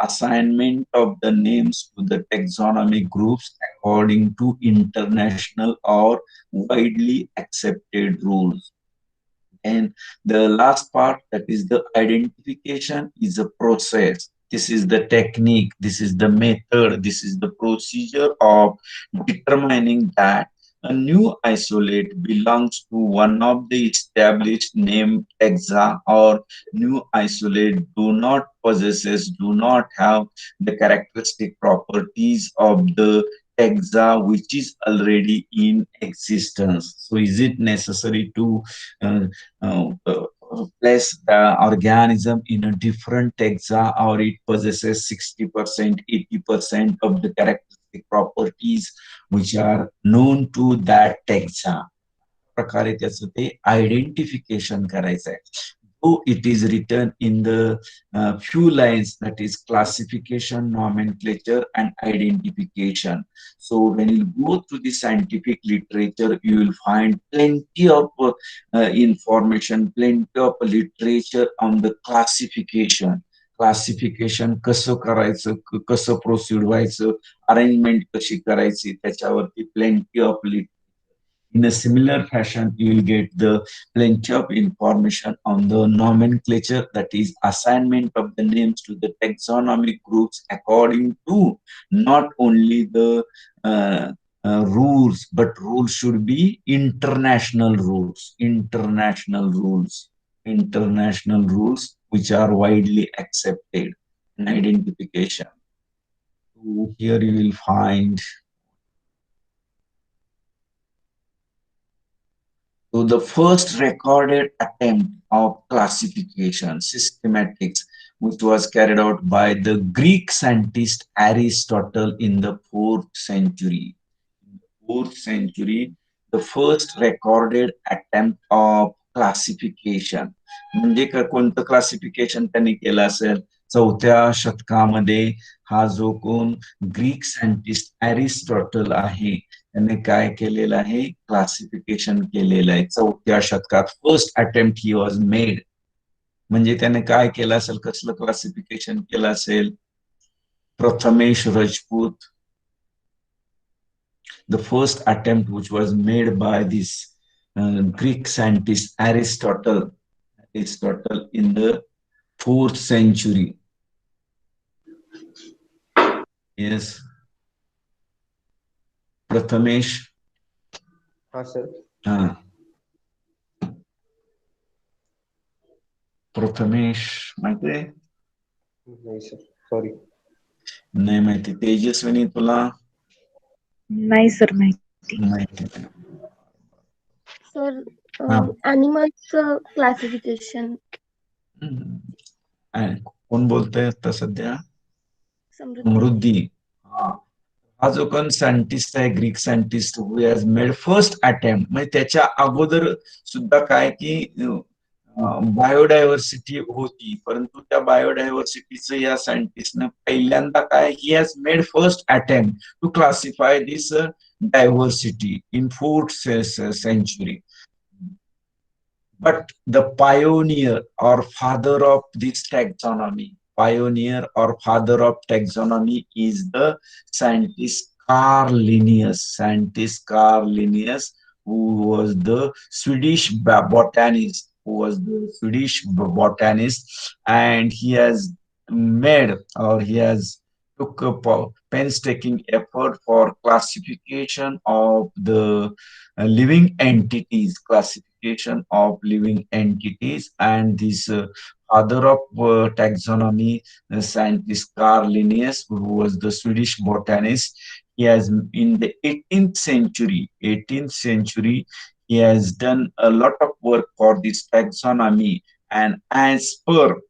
Assignment of the names to the taxonomic groups according to international or widely accepted rules. And the last part, that is the identification, is a process. This is the technique, this is the method, this is the procedure of determining that a new isolate belongs to one of the established name taxa, or new isolate do not have the characteristic properties of the taxa which is already in existence. So is it necessary to place the organism in a different taxa, or it possesses 60%, 80% of the characteristic properties which are known to that taxa? प्रकारे त्याचं ते identification करायचं आहे. So it is written in the few lines, that is classification, nomenclature, and identification. So when you go through the scientific literature, you will find plenty of information, plenty of literature on the classification. Classification कसं करायचं, कसं proceed व्हायचं, arrangement कशी करायची, त्याच्यावरती plenty of in a similar fashion, you will get the plenty of information on the nomenclature, that is assignment of the names to the taxonomic groups according to not only the rules, but rules should be international rules, international rules which are widely accepted in identification. So here you will find. So the first recorded attempt of classification systematics, which was carried out by the Greek scientist Aristotle in the 4th century. The first recorded attempt of classification. म्हणजे कोणतं classification त्यांनी केलं असेल? 4थ्या शतकामध्ये हा जो कोण Greek scientist Aristotle आहे त्याने काय केलेलं आहे? क्लासिफिकेशन केलेलं आहे 4थ्या शतकात. First attempt he was made. म्हणजे त्याने काय केलं असेल? कसलं क्लासिफिकेशन केलं असेल? Prathamesh Rajput. The first attempt which was made by this Greek scientist Aristotle in the 4th century. Yes. Prathamesh. हाँ सर. प्रथमेश माहिती आहे? नाही सर, सॉरी. नाही माहिती. तेजस्विनी तुला? नाही सर माहिती. माहिती सर अॅनिमल्स क्लासिफिकेशन. कोण बोलतोय आता सध्या? समृद्धी. हा जो कोण सायंटिस्ट आहे Greek scientist who has made first attempt, म्हणजे त्याच्या अगोदर सुद्धा काय की बायोडायव्हर्सिटी होती, परंतु त्या बायोडायव्हर्सिटीचं या सायंटिस्टनं पहिल्यांदा काय, he has made first attempt to classify this diversity in 4th century. But the pioneer or father of this taxonomy, is the scientist Carl Linnaeus, who was the Swedish botanist, and he has made, or he has took a painstaking effort for classification of the living entities, and this father of taxonomy, scientist Carl Linnaeus, who was the Swedish botanist, he has in the 18th century, he has done a lot of work for this taxonomy, and as per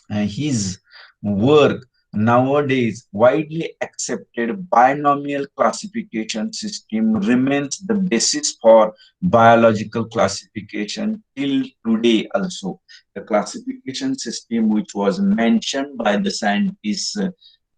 his work, nowadays widely accepted binomial classification system remains the basis for biological classification till today also. The classification system which was mentioned by the scientist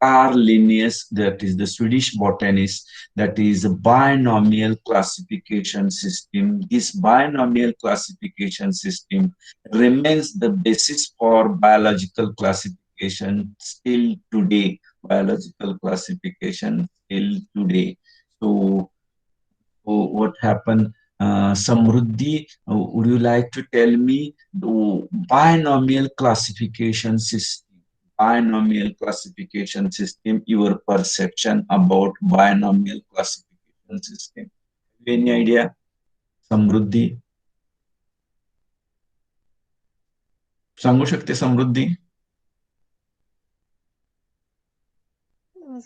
Carl Linnaeus, that is the Swedish botanist, that is a binomial classification system. This binomial classification system remains the basis for biological classification still today. So what happened? Samruddhi, would you like to tell me the binomial classification system, your perception about binomial classification system? Any idea? Samruddhi, सांगू शकते समृद्धी?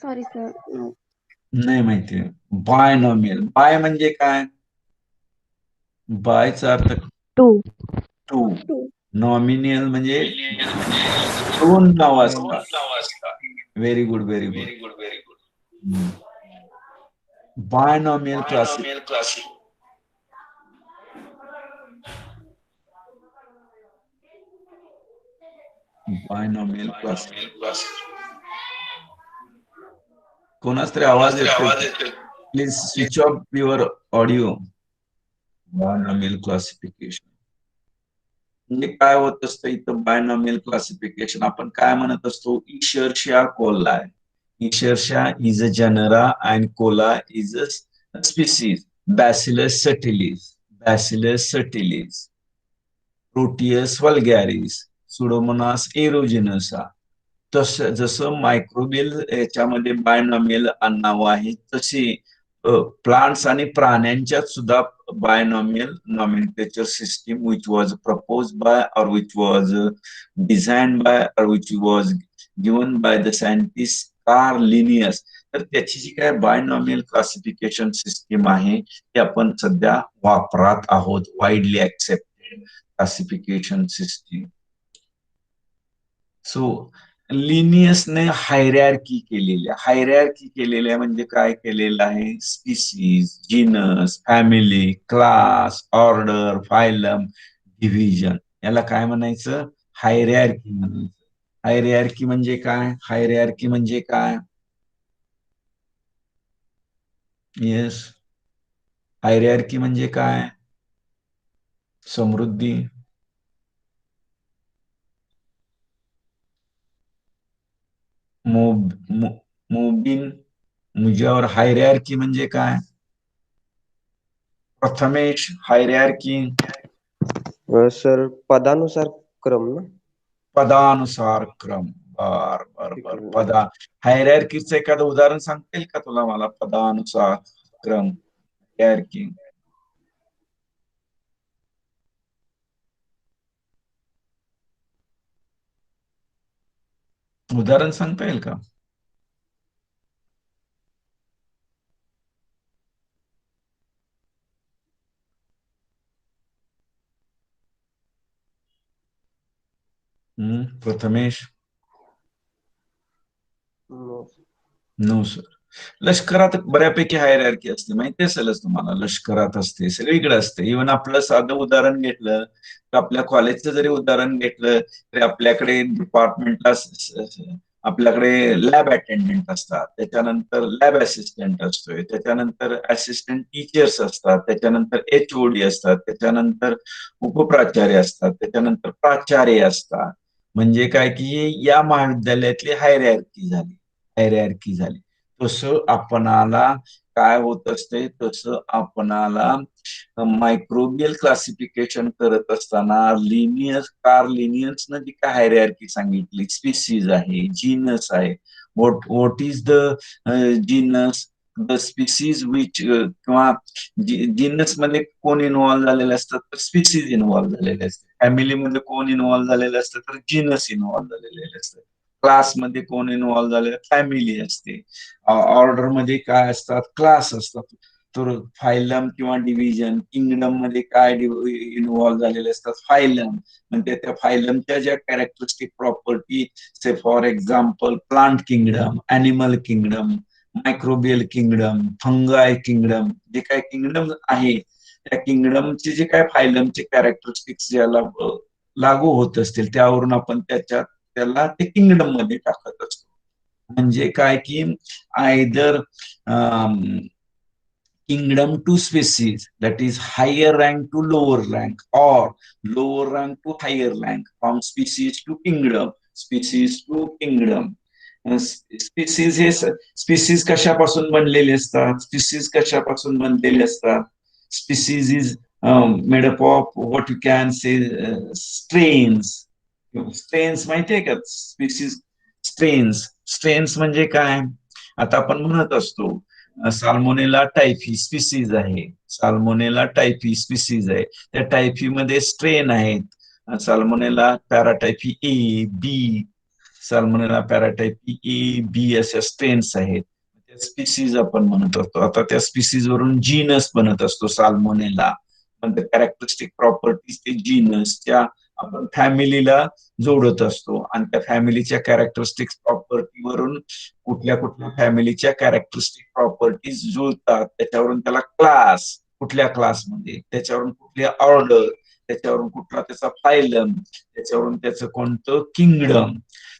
Sorry sir, नाही माहिती. Binomial, bye म्हणजे काय? बायचा earth to. नॉमिनियल म्हणजे दोन नाव असतात. Very good. Binomial classification. Binomial classification. कोणाच तरी आवाज येतोय? Please switch off your audio. Binomial classification. म्हणजे काय होत असतं इथं बायनॉमियल क्लासिफिकेशन आपण काय म्हणत असतो, Escherichia coli. Escherichia is a genera and coli is a species. Bacillus subtilis, Bacillus subtilis, Proteus vulgaris, Pseudomonas aeruginosa. तसं जसं मायक्रोबियल याच्यामध्ये बायनॉमियल नाव आहे, तशी प्लांट्स आणि प्राण्यांच्यात सुद्धा binomial nomenclature system which was propose by और विच वॉज डिझाईन बाय और which was given by the scientist Karl Linnaeus. तर त्याची जी काय बायनॉमियल क्लासिफिकेशन सिस्टीम आहे ती आपण सध्या वापरात आहोत, वाईडली ऍक्सेप्टेड क्लासिफिकेशन सिस्टीम. सो लिनियसने हायरॅर्की केलेल्या म्हणजे काय केलेलं आहे, species, genus, family, class, order, phylum, division, याला काय म्हणायचं, हायरॅर्की म्हणायचं. हायरॅर्की म्हणजे काय, हायरॅर्की म्हणजे काय, येस, हायरॅर्की म्हणजे काय, समृद्धी. मोबिन मुझ्यावर हायरॅर्की म्हणजे काय, प्रथमेश हायरॅर्की. सर पदानुसार क्रम ना. पदानुसार क्रम. बर बर ठीक बर. आहे. हायरॅर्कीचं एखादं उदाहरण सांगता येईल का तुला मला, पदानुसार क्रम, हायरॅर्की. उदाहरण सांगता येईल का. प्रथमेश. No sir. लष्करात बऱ्यापैकी हायरॅर्की असते, माहिती असेलच तुम्हाला, लष्करात असते, सगळीकडे असते. इव्हन आपलं साधं उदाहरण घेतलं तर आपल्या कॉलेजचं जरी उदाहरण घेतलं तरी आपल्याकडे डिपार्टमेंटला आपल्याकडे लॅब अटेंडंट असतात, त्याच्यानंतर लॅब असिस्टंट असतोय, त्याच्यानंतर असिस्टंट टीचर्स असतात, त्याच्यानंतर HOD असतात, त्याच्यानंतर उपप्राचार्य असतात, त्याच्यानंतर प्राचार्य असतात. म्हणजे काय की या महाविद्यालयातली हायरॅर्की झाली. तसं आपणाला काय होत असते, तसं आपणाला मायक्रोबियल क्लासिफिकेशन करत असताना कार्ल लिनियसनं जी काय हायरॅर्की सांगितली, स्पीसीज आहे, जीनस आहे. What is the genus, the species which, किंवा जीनस मध्ये कोण इन्व्हॉल्व्ह झालेले असतात तर स्पीसीज इन्व्हॉल्व्ह झालेले असतात. फॅमिलीमध्ये कोण इन्व्हॉल्व्ह झालेले असतात तर जीनस इन्व्हॉल्व्ह झालेले असतात. क्लासमध्ये कोण इन्व्हॉल्व्ह झालेलं, फॅमिली असते. ऑर्डर मध्ये काय असतात, क्लास असतात. तर फायलम किंवा डिव्हिजन, किंगडम मध्ये काय इन्व्हॉल्व्ह झालेले असतात, फायलम. म्हणजे त्या फायलमच्या ज्या characteristic property, say for example plant kingdom, animal kingdom, microbial kingdom, fungi kingdom, जे काय किंगडम आहे त्या किंगडमचे जे काय फायलमचे कॅरेक्टरिस्टिक्स ज्याला लागू होत असतील त्यावरून आपण त्याला ते किंगडम मध्ये टाकत असतो. म्हणजे काय की either kingdom to species, that is higher rank to lower rank, or lower rank to higher rank, from species to kingdom, species to kingdom. Species हे स्पीसीज कशापासून बनलेले असतात, स्पीसीज कशापासून बनलेले असतात, species is made up of what you can say strains. Strains माहितीये का, species strains. Strains म्हणजे काय, आता आपण म्हणत असतो साल्मोनेला टायफी स्पीसीज आहे, साल्मोनेला टायफी स्पीसीज आहे, त्या टायफी मध्ये स्ट्रेन आहेत, साल्मोनेला पॅराटायफी ए, बी, साल्मोनेला पॅराटायफी ए, बी अशा स्ट्रेन्स आहेत. त्या स्पीसीज आपण म्हणत असतो. आता त्या स्पीसीज वरून जीनस बनत असतो साल्मोनेला, पण त्या कॅरेक्टरिस्टिक प्रॉपर्टीज ते जीनसच्या आपण फॅमिलीला जोडत असतो आणि त्या फॅमिलीच्या कॅरेक्टरिस्टिक प्रॉपर्टीवरून कुठल्या कुठल्या फॅमिलीच्या कॅरेक्टरिस्टिक प्रॉपर्टीज जुळतात, त्याच्यावरून त्याला क्लास, कुठल्या क्लासमध्ये, त्याच्यावरून कुठली ऑर्डर, त्याच्यावरून कुठला त्याचा फायलम, त्याच्यावरून त्याचं कोणतं किंगडम.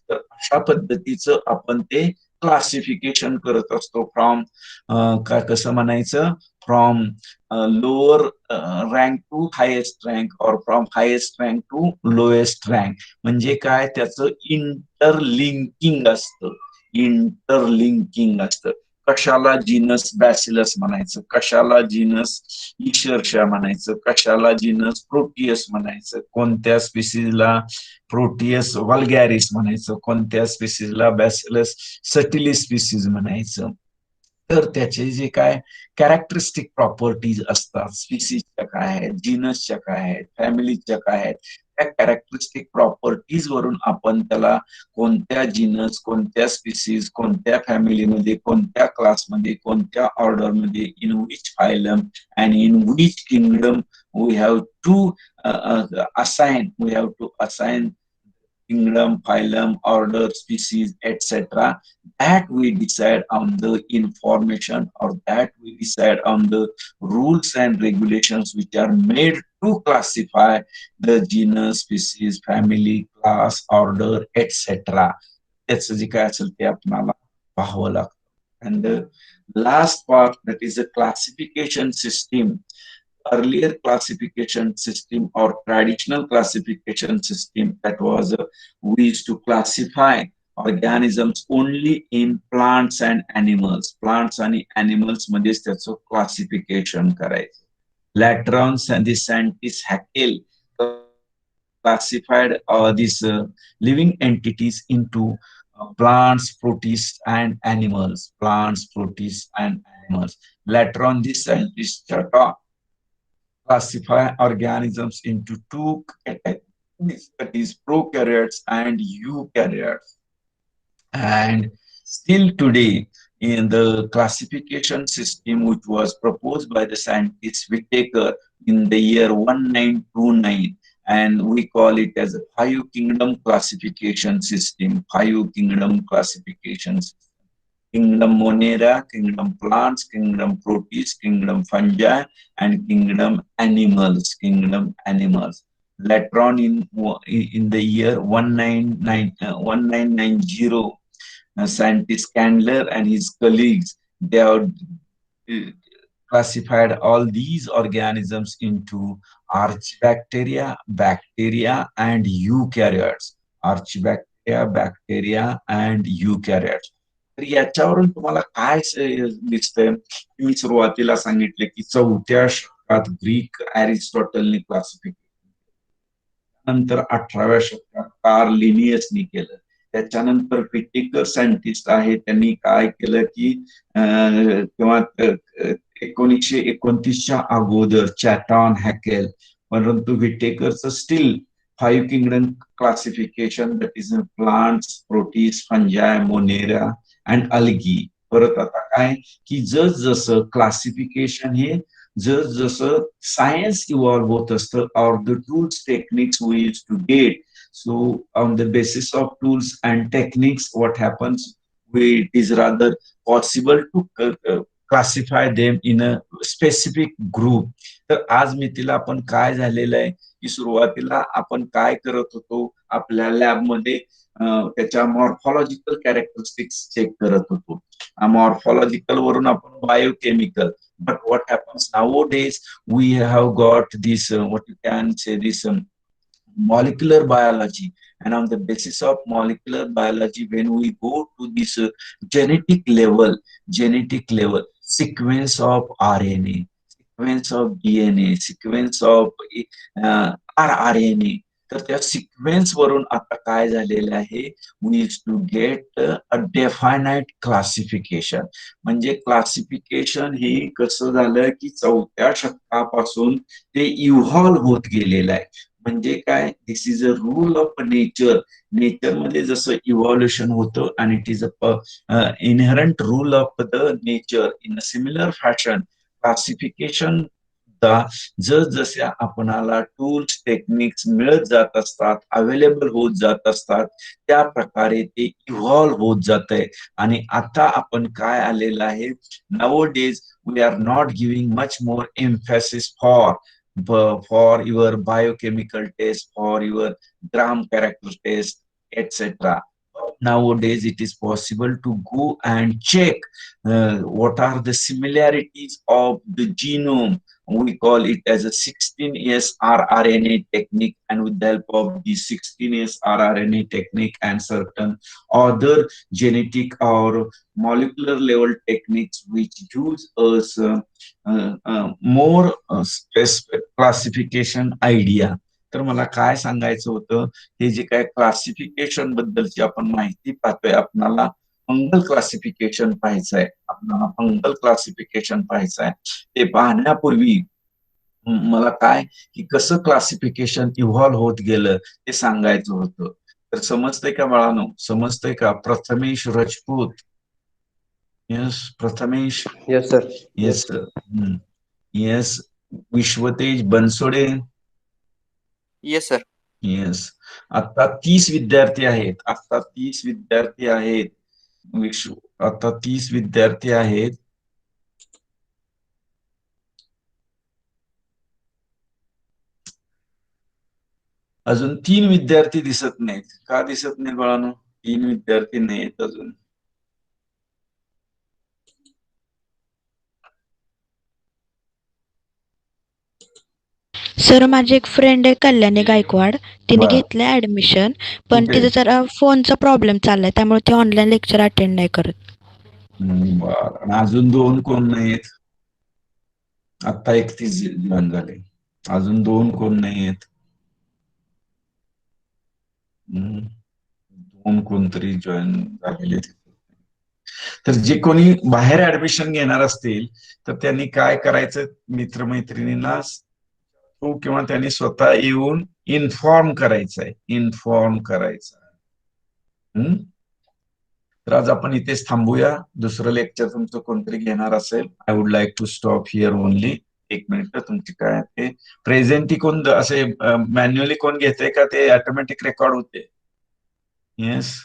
तर अशा पद्धतीचं आपण ते क्लासिफिकेशन करत असतो फ्रॉम, काय कसं म्हणायचं, from lower rank to highest rank or from highest rank to lowest rank. म्हणजे काय, त्याचं इंटरलिंकिंग असतं, इंटरलिंकिंग असतं. कशाला जीनस बॅसिलस म्हणायचं, कशाला जीनस इशर्षा म्हणायचं, कशाला जीनस प्रोटियस म्हणायचं, कोणत्या स्पीसीजला प्रोटियस वल्गॅरिस म्हणायचं, कोणत्या स्पीसीजला बॅसिलस सटिलिस स्पीसीज म्हणायचं. तर त्याचे जे काय कॅरेक्टरिस्टिक प्रॉपर्टीज असतात, स्पीसीजच्या काय आहेत, जीनसच्या काय आहेत, फॅमिलीच्या काय आहेत, त्या कॅरेक्टरिस्टिक प्रॉपर्टीज वरून आपण त्याला कोणत्या जीनस, कोणत्या स्पीसीज, कोणत्या फॅमिलीमध्ये, कोणत्या क्लासमध्ये, कोणत्या ऑर्डरमध्ये, in which phylum and in which kingdom we have to assign kingdom, phylum, order, species, etc. That we decide on the information, or that we decide on the rules and regulations which are made to classify the genus, species, family, class, order, etc. त्याचं जे काय असेल ते आपल्याला पाहावं लागतं. And the last part, that is a classification system. Earlier classification system or traditional classification system, that was we used to classify organisms only in plants and animals. Plants and animals मध्येच त्याचं classification करायचं. Later on, the scientist Haeckel classified these living entities into plants, protists, and animals. Plants, protists, and animals. Later on, this scientist classify organisms into two categories, that is prokaryotes and eukaryotes. And still today, in the classification system which was proposed by the scientist Whittaker in the year 1929, and we call it as a five kingdom classification system, five kingdom classification system. Kingdom Monera, kingdom plants, kingdom protists, kingdom fungi, and kingdom animals. Kingdom animals. Later on, in the year 1990, scientist Candler and his colleagues, they have classified all these organisms into archibacteria, bacteria, and eukaryotes. Archibacteria, bacteria, and eukaryotes. तर याच्यावरून तुम्हाला काय दिसतंय? मी सुरुवातीला सांगितले की 4थ्या शतकात Greek अरिस्टॉटलने classification, नंतर 18व्या शतकात कार्ल लिनियसनी केलं. त्याच्यानंतर व्हिटेकर सायंटिस्ट आहे, त्यांनी काय केलं की किंवा 1929च्या अगोदर चॅटॉन, हॅकेल, परंतु व्हिटेकरचं still five kingdom classification, that is plants, protist, fungi, Monera and algae. परत आता काय की जसं क्लासिफिकेशन हे जसं सायन्स इव्हॉल्व्ह होत असतं, or the tools techniques we use to get. So on the basis of tools and techniques, what happens, it is rather possible to classify them in a specific group. तर आज मितीला आपण काय झालेलं आहे की सुरुवातीला आपण काय करत होतो, आपल्या लॅबमध्ये त्याच्या मॉर्फॉलॉजिकल कॅरेक्टरिस्टिक्स चेक करत होतो. मॉर्फॉलॉजिकल वरून आपण biochemical. But what happens nowadays, we have got this what you can say, this molecular biology, and on the basis of molecular biology, when we go to this genetic level, sequence of RNA, sequence of DNA, sequence of rRNA, तर त्या sequence वरून आता काय झालेलं आहे, we use to get a definite classification. म्हणजे classification हे कसं झालं की 4थ्या शतकापासून ते इव्हॉल्व्ह होत गेलेलं आहे. म्हणजे काय, this is a rule of nature. नेचरमध्ये जसं इव्हॉल्युशन होतं, आणि it is a inherent rule of the nature. In a similar fashion classification जसजशा आपणाला टूल्स टेक्निक्स मिळत जात असतात, अवेलेबल होत जात असतात, त्या प्रकारे ते इव्हॉल्व्ह होत जात आहे. आणि आता आपण काय आलेलं आहे, nowadays we are not giving much more emphasis for your biochemical test, for your gram character test, etc. nowadays it is possible to go and check what are the similarities of the genome. We call it as a 16S rRNA technique, and with the help of the 16S rRNA technique and certain other genetic or molecular level techniques which gives us more specific classification idea. तर मला काय सांगायचं होतं, हे जे काय classification बद्दलची आपण माहिती पाहतोय, आपल्याला फंगल क्लासिफिकेशन पाहायचंय, आपल्याला फंगल क्लासिफिकेशन पाहायचंय. ते पाहण्यापूर्वी मला काय की कसं क्लासिफिकेशन इव्हॉल्व्ह होत गेलं ते सांगायचं होतं. तर समजतंय का बाळांनो, समजतंय का? Prathamesh Rajput. Yes Prathamesh. Yes sir. Yes yes. Vishwatej Bansode. Yes sir. Yes. आता 30 विद्यार्थी आहेत, आता 30 विद्यार्थी आहेत. आता 30 विद्यार्थी आहेत. अजून 3 विद्यार्थी दिसत नाहीत. का दिसत नाहीत बाळांनो? 3 विद्यार्थी नाहीत अजून. सर माझी एक फ्रेंड आहे कल्याणी गायकवाड, तिने घेतलंय ऍडमिशन, पण तिचा जरा फोनचा प्रॉब्लेम चाललाय, त्यामुळे ती ऑनलाईन लेक्चर अटेंड नाही करत. बरं. अजून 2 कोण नाहीत? आता 31 जॉईन झाले, अजून 2 कोण नाहीत? 2 कोणतरी जॉईन झालेले. तर जे कोणी बाहेर ऍडमिशन घेणार असतील तर त्यांनी काय करायचं, मित्रमैत्रिणींना किंवा त्यांनी स्वतः येऊन इन्फॉर्म करायचंय, इन्फॉर्म करायचं. तर आज आपण इथेच थांबूया. दुसरं लेक्चर तुमचं कोणतरी घेणार असेल, I would like to stop here only. 1 minute. तुमची काय ते प्रेझेंटी कोण असे मॅन्युअली कोण घेते का ते ऑटोमॅटिक रेकॉर्ड होते? येस.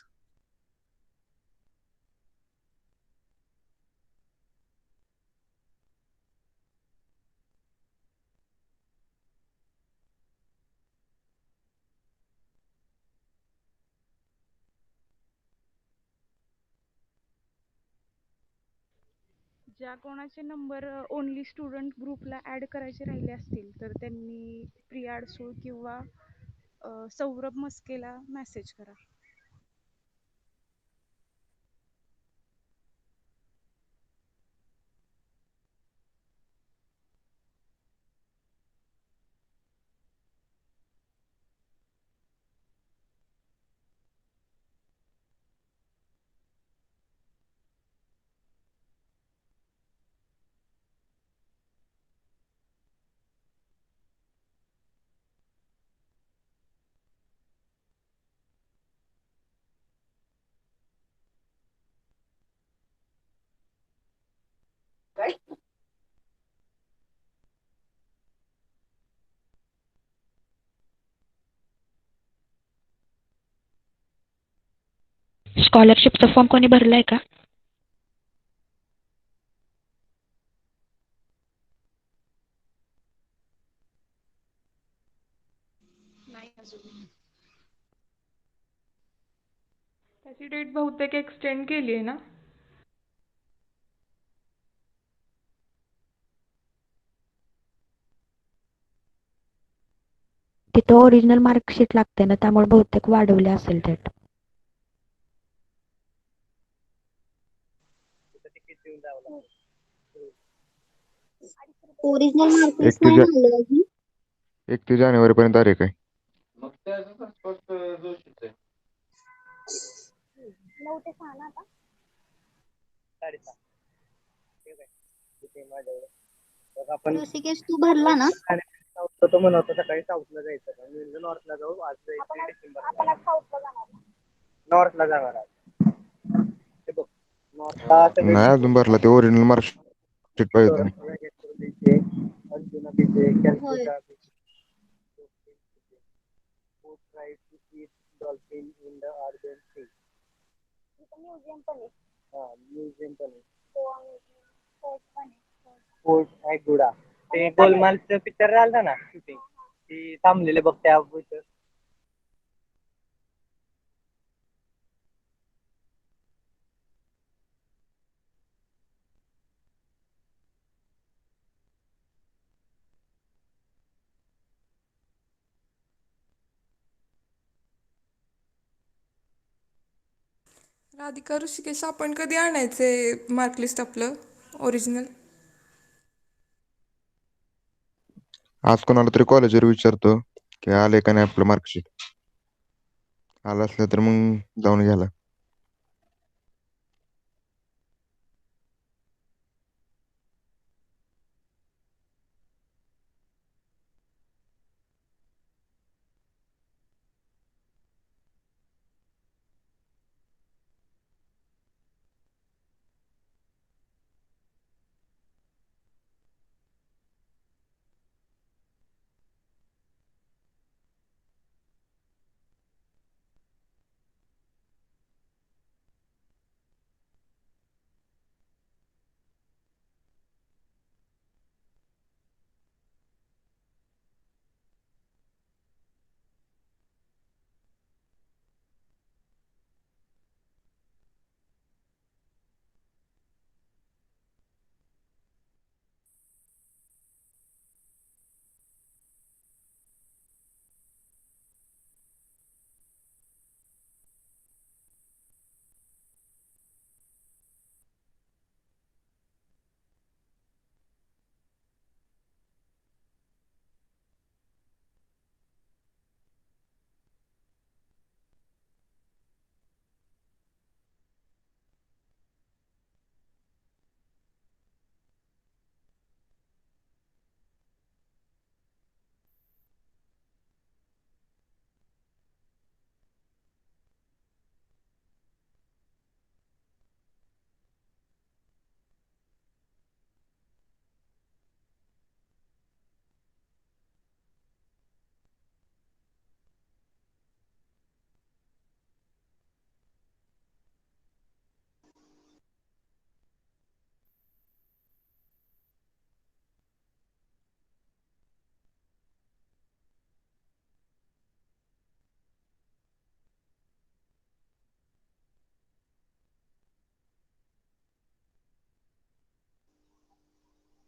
ज्या कोणाचे नंबर ओनली स्टुडंट ग्रुपला ऍड करायचे राहिले असतील तर त्यांनी प्रिया अडसूळ किंवा सौरभ मस्केला मेसेज करा. स्कॉलरशिपचा फॉर्म कोणी भरलाय का? नाही अजून. त्याची डेट बहुतेक एक्सटेंड केली आहे ना? तिथं ओरिजिनल मार्कशीट लागते ना, त्यामुळे बहुतेक वाढवले असेल डेट. ओरिजिनल मार्कर्स नाही झाले अजून. 31 जानेवारी पर्यंत तारीख आहे. 9 ते 6 ना आता. 6:30. ठीक आहे. आपण ऋषिकेश तू भरला ना? तो म्हणतो सकाळी साऊथला जायचं का? मी नॉर्थला जाऊ. आज डिसेंबर. आपण साऊथला जाणार. नॉर्थला जाणार आहे. हे बघ. नॉर्थला नाही अजून भरला, ते ओरिजिनल मार्कशीट पाहिजे तुम्ही. Dolphin in the argon sea. Museum पण आहे. म्युझियम पण आहे. फोर्ट पण आहे. फोर्ट आहे गुडा. ते गोलमालचं पिक्चर आलं ना शूटिंग, ती थांबलेले बघ त्या राधिका ऋषिकेश, आपण कधी आणायचे मार्कलिस्ट आपलं ओरिजिनल? आज कोणाला तरी कॉलेजवर विचारतो की आले का नाही आपलं मार्कशीट. आलं असलं तर मग जाऊन घ्यायला.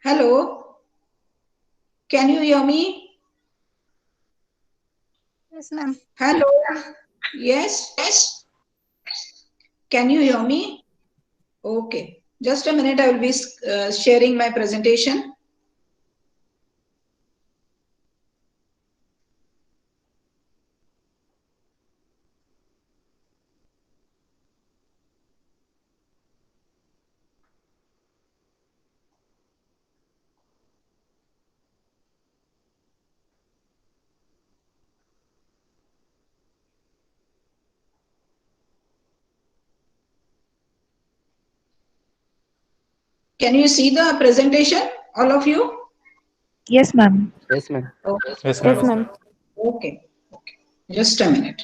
Hello, can you hear me? Yes, ma'am. Hello, yes? Yes. Can you hear me? Okay, just a minute, I will be sharing my presentation. Can you see the presentation, all of you? Yes, ma'am. Yes, ma'am. Okay. Yes, Yes, ma'am. ma'am. Okay, just a minute.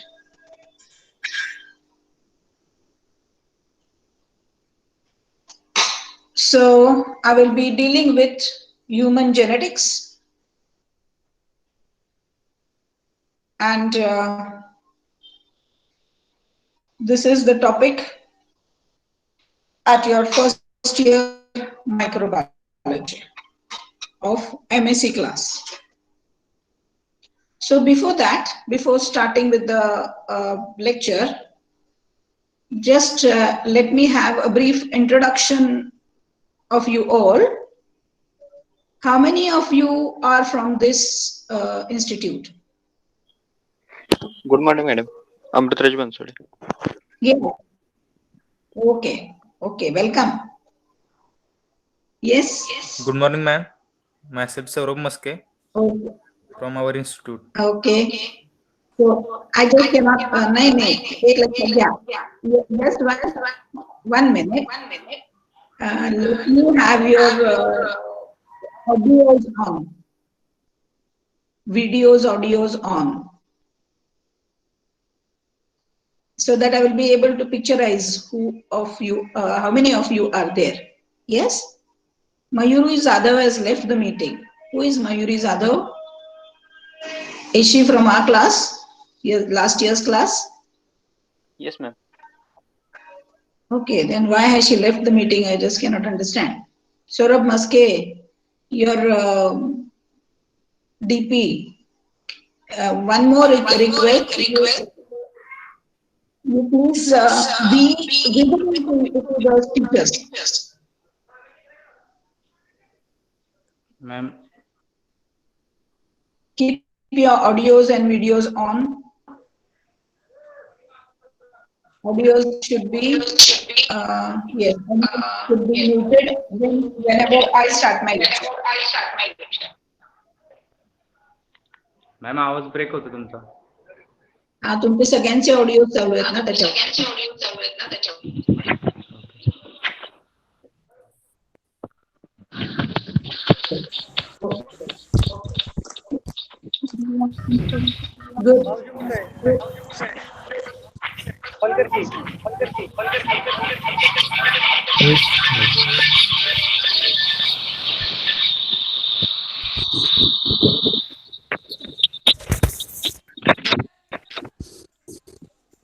So I will be dealing with human genetics, and this is the topic at your first year microbiology of MSc class. So before that, before starting with the lecture, just let me have a brief introduction of you all. How many of you are from this institute? Good morning, madam. Amritraj Bansode. Yeah. Okay. Okay. Welcome. Yes. Good morning, ma'am. Myself Saurabh Maske Okay. from our institute. Okay. So I just cannot. एक लक्षात घ्या. Just one minute. Let me have your audios on. Videos, audios on. So that I will be able to picturize who of you, how many of you are there. Yes? Mayuri Zadav has left the meeting. Who is Mayuri Zadav? Is she from our class? Last year's class? Yes, ma'am. Okay, then why has she left the meeting? I just cannot understand. Saurabh Maske, your DP. One more request. you please be visible to the speakers. Ma'am, Keep your audios and videos on. Audios should be yes, should be muted whenever I start my lecture. Ma'am आवाज break होतो तुमचा. हा तुमचे सगळ्यांचे audio चालू आहेत ना त्याच्यावर. Good.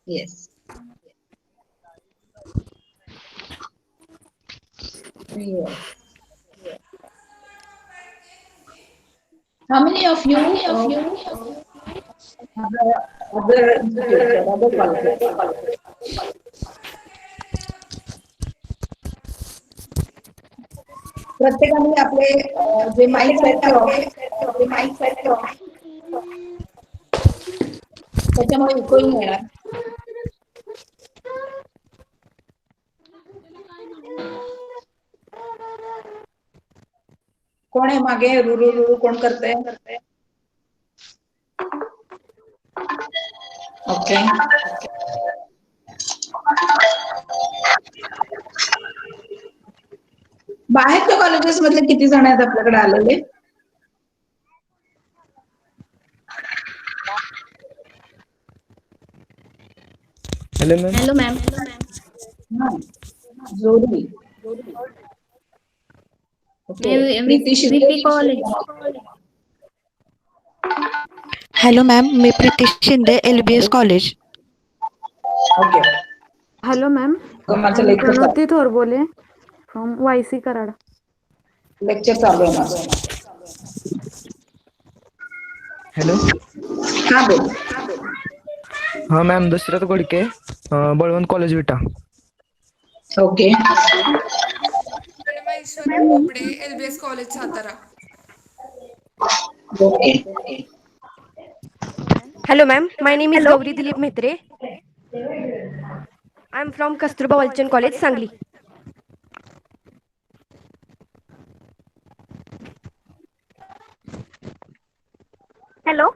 Yes. Yes. How many of you other institutes or other colleges? प्रत्येकाने आपले जे माईक सेट त्याच्यामुळे इकोही येणार. कोण आहे मागे रुरु रुरु कोण करते? ओके. बाहेरच्या कॉलेजेस मधले किती जण आहेत आपल्याकडे आलेले? Hello ma'am. जोडी. Okay. Preeti Shinde. VP college. Hello ma'am, मी Preeti Shinde, LBS college. Okay. Hello ma'am, माझं I am lecture Pranoti Thorbole from YC Karad. Lecture चालू आहे माझं. हॅलो. हा बोल. हा ma'am, Dashrath Godke, Balwant college Vita. Okay. Aishwarya Bobde, LBS college Satara. Okay. Hello ma'am, my name is Gauri Dilip Mhetre. I am from Kasturba Walchand college, Sangli. Hello.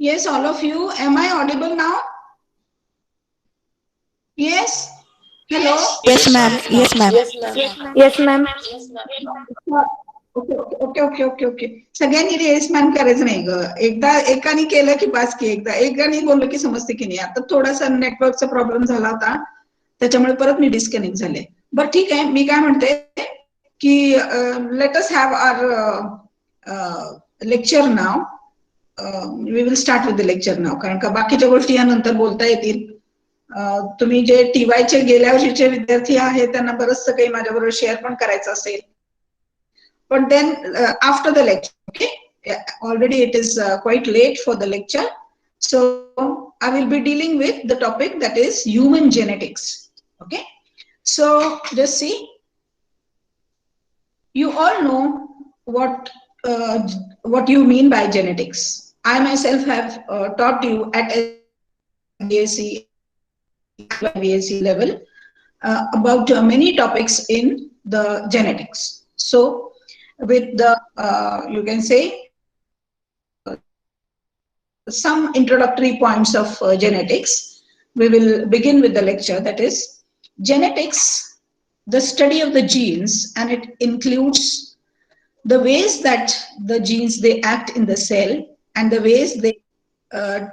Yes, all of you. Am I audible now? Yes. Hello. Yes, ma'am. Yes, ma'am. Yes, ma'am. Okay okay okay okay सगळ्यांनी race man करायचं नाही ग. एकदा एकाने केलं की बास की, एकदा एकाने बोललं की समजते की नाही. आता थोडासा नेटवर्कचा प्रॉब्लेम झाला होता, त्याच्यामुळे परत मी डिस्कनेक्ट झाले. बरं ठीक आहे, मी काय म्हणते की let us have our lecture now. We will start with the lecture now, कारण का बाकीच्या गोष्टी यानंतर बोलता येतील. तुम्ही जे टीवायचे गेल्या वर्षीचे विद्यार्थी आहेत त्यांना बरंचसं काही माझ्याबरोबर शेअर पण करायचं असेल. But then after the lecture, okay, already it is quite late for the lecture, so I will be dealing with the topic that is human genetics. Okay, so just see, you all know what you mean by genetics. I myself have taught you at BSc level about many topics in the genetics. So with the you can say some introductory points of genetics, we will begin with the lecture, that is genetics, the study of the genes, and it includes the ways that the genes they act in the cell and the ways they are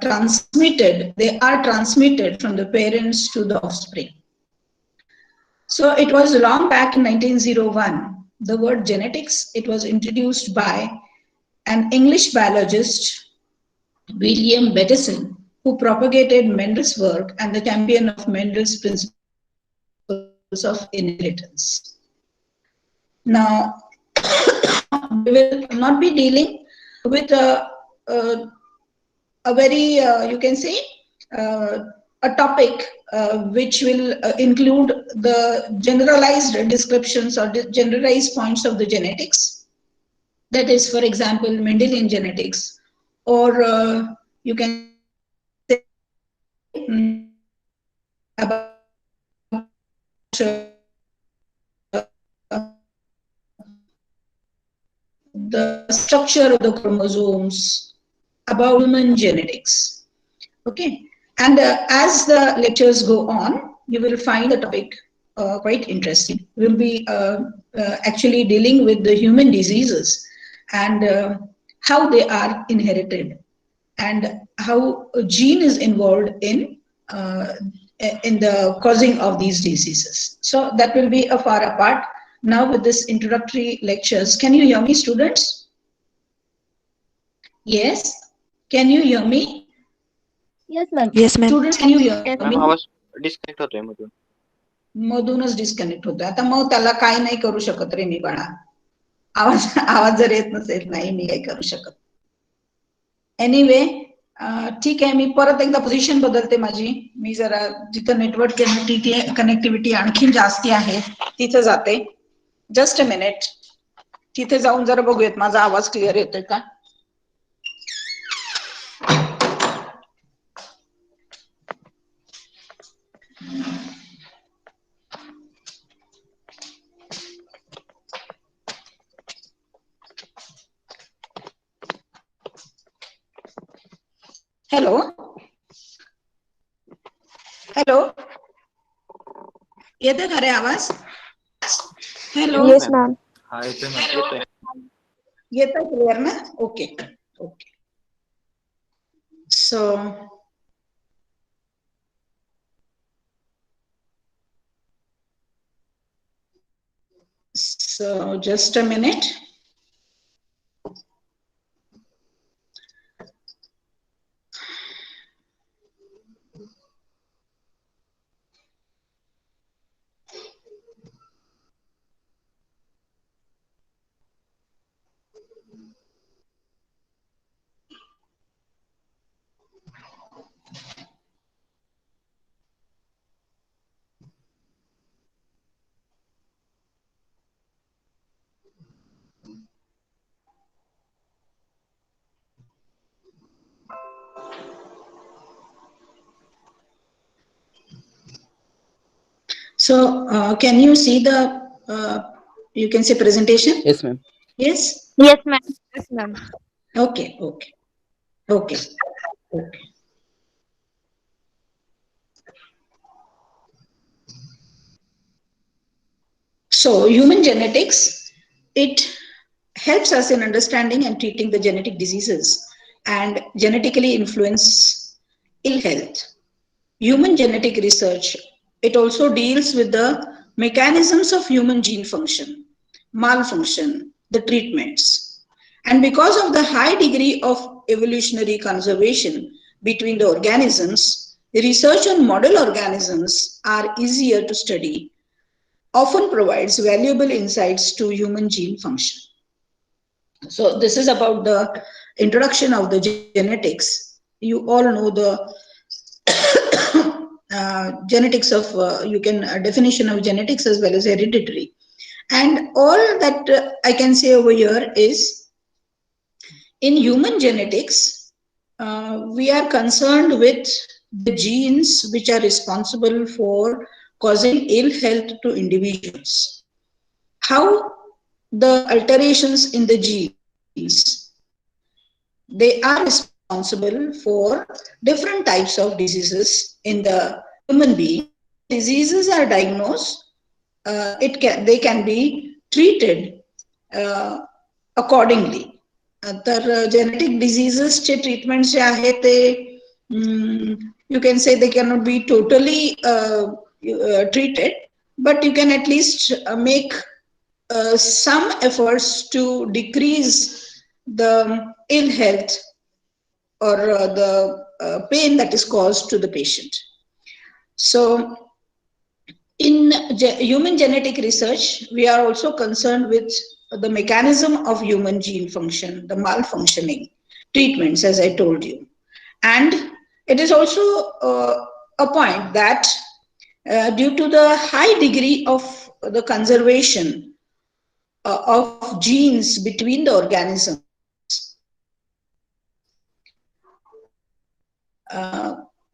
transmitted from the parents to the offspring. So it was long back in 1901, the word genetics, it was introduced by an English biologist, William Bettison, who propagated Mendel's work and the champion of Mendel's principles of inheritance. Now, we will not be dealing with a very, you can say, a topic which will include the generalized descriptions or the generalized points of the genetics. That is, for example, Mendelian genetics, or you can say about the structure of the chromosomes, about human genetics. Okay, and as the lectures go on, you will find the topic quite interesting. We'll be actually dealing with the human diseases and how they are inherited, and how a gene is involved in the causing of these diseases. So that will be a far apart. Now with this introductory lectures, can you hear me, students? Yes, can you hear me? Yes, ma'am. Yes, ma'am. Students, can you hear me? आवाज disconnect होतोय मधून. मधूनच disconnect होतोय. आता मग त्याला काय नाही करू शकत रे मी बाळा. आवाज जर येत नसेल, नाही मी काही करू शकत. एनिवे, ठीक आहे, मी परत एकदा पोझिशन बदलते माझी. मी जरा जिथं नेटवर्क कनेक्टिव्हिटी आणखीन जास्ती आहे तिथं जाते. Just a minute. तिथे जाऊन जरा बघूयात माझा आवाज क्लिअर येतोय का. हॅलो हॅलो, येतोय का रे आवाज? हॅलो. Yes, ma'am. हा येतोय मॅम, येतोय. येतोय क्लिअर ना? Okay okay. So just a minute. So can you see the you can say presentation? Yes, ma'am. Yes. Yes, ma'am. Yes, ma'am. Okay. Okay. So human genetics, it helps us in understanding and treating the genetic diseases and genetically influence ill health. Human genetic research, it also deals with the mechanisms of human gene function, malfunction, the treatments. And because of the high degree of evolutionary conservation between the organisms, research on model organisms are easier to study, often provides valuable insights to human gene function. So this is about the introduction of the genetics. You all know the genetics of, you can, definition of genetics as well as hereditary. And all that I can say over here is, in human genetics, we are concerned with the genes which are responsible for causing ill health to individuals. How the alterations in the genes, they are responsible for different types of diseases in the human being. And when the diseases are diagnosed, they can be treated uh, accordingly. तर genetic diseases चे treatments जे आहेत ते, you can say they cannot be totally treated, but you can at least make some efforts to decrease the ill health or the pain that is caused to the patient. So in human genetic research, we are also concerned with the mechanism of human gene function, the malfunctioning, treatments, as I told you. And it is also a point that due to the high degree of the conservation of genes between the organisms,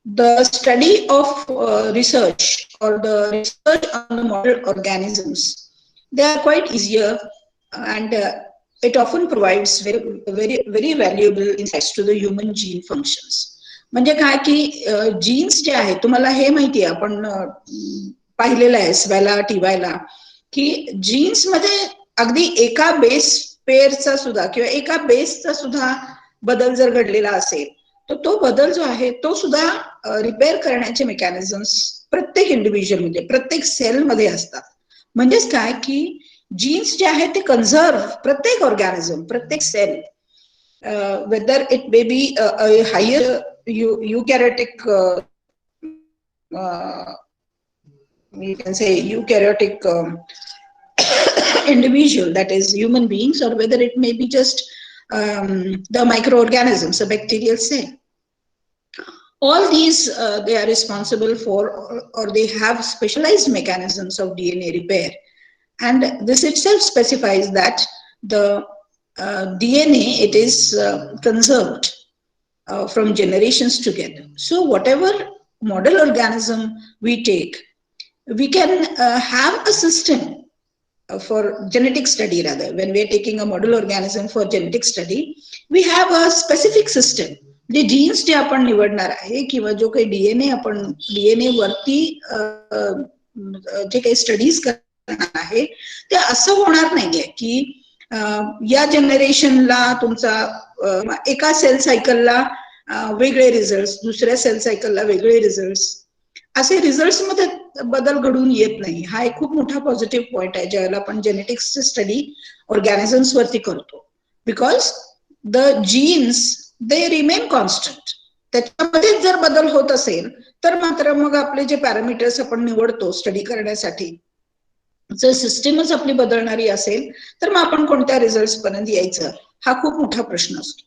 the study of research or the research on the model organisms, they are quite easier, and it often provides very valuable insights to the human gene functions. म्हणजे काय की jeans जे आहे, तुम्हाला हे माहिती आहे, आपण पाहिलेलं आहे एसवायला टीवायला, की जीन्स मध्ये अगदी एका बेस पेअरचा सुद्धा किंवा एका बेसचा सुद्धा बदल जर घडलेला असेल, तर तो बदल जो आहे तो सुद्धा रिपेअर करण्याचे मेकॅनिझम्स प्रत्येक इंडिव्हिज्युअल मध्ये, प्रत्येक सेल मध्ये असतात. म्हणजेच काय की जीन्स जे आहेत ते कन्झर्व प्रत्येक ऑर्गॅनिझम, प्रत्येक cell, whether it may be a higher eukaryotic, you can say eukaryotic individual, that is human beings, or whether it may be just the microorganisms, a bacterial cell. All these they are responsible for, or they have specialized mechanisms of DNA repair, and this itself specifies that the DNA, it is conserved from generations together. So whatever model organism we take, we can have a system for genetic study. Rather, when we are taking a model organism for genetic study, we have a specific system. जे genes जे आपण निवडणार आहे किंवा जो काही DNA आपण DNA वरती जे काही स्टडीज करणार आहे, ते असं होणार नाहीये की या जनरेशनला तुमचा एका सेल सायकलला वेगळे रिझल्ट्स, दुसऱ्या सेल सायकलला वेगळे रिझल्ट्स, असे रिझल्ट्स मध्ये बदल घडून येत नाही. हा एक खूप मोठा पॉझिटिव्ह पॉइंट आहे ज्यावेळेला आपण जेनेटिक्सची स्टडी ऑर्गॅनिझम्स वरती करतो. Because the genes they remain constant. त्याच्यामध्ये जर बदल होत असेल तर मात्र मग आपले जे पॅरामीटर्स आपण निवडतो स्टडी करण्यासाठी, जर सिस्टीमच आपली बदलणारी असेल तर मग आपण कोणत्या रिझल्ट्स पर्यंत यायचं, हा खूप मोठा प्रश्न असतो.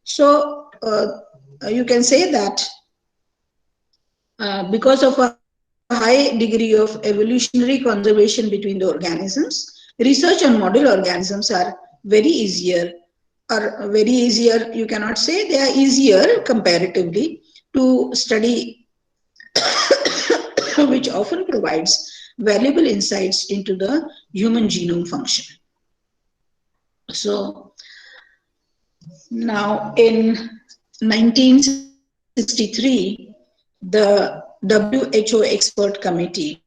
So you can say that because of a high degree of evolutionary conservation between the organisms, research on model organisms are very easier, you cannot say they are easier comparatively to study, which often provides valuable insights into the human genome function. So now in 19 1963, the WHO expert committee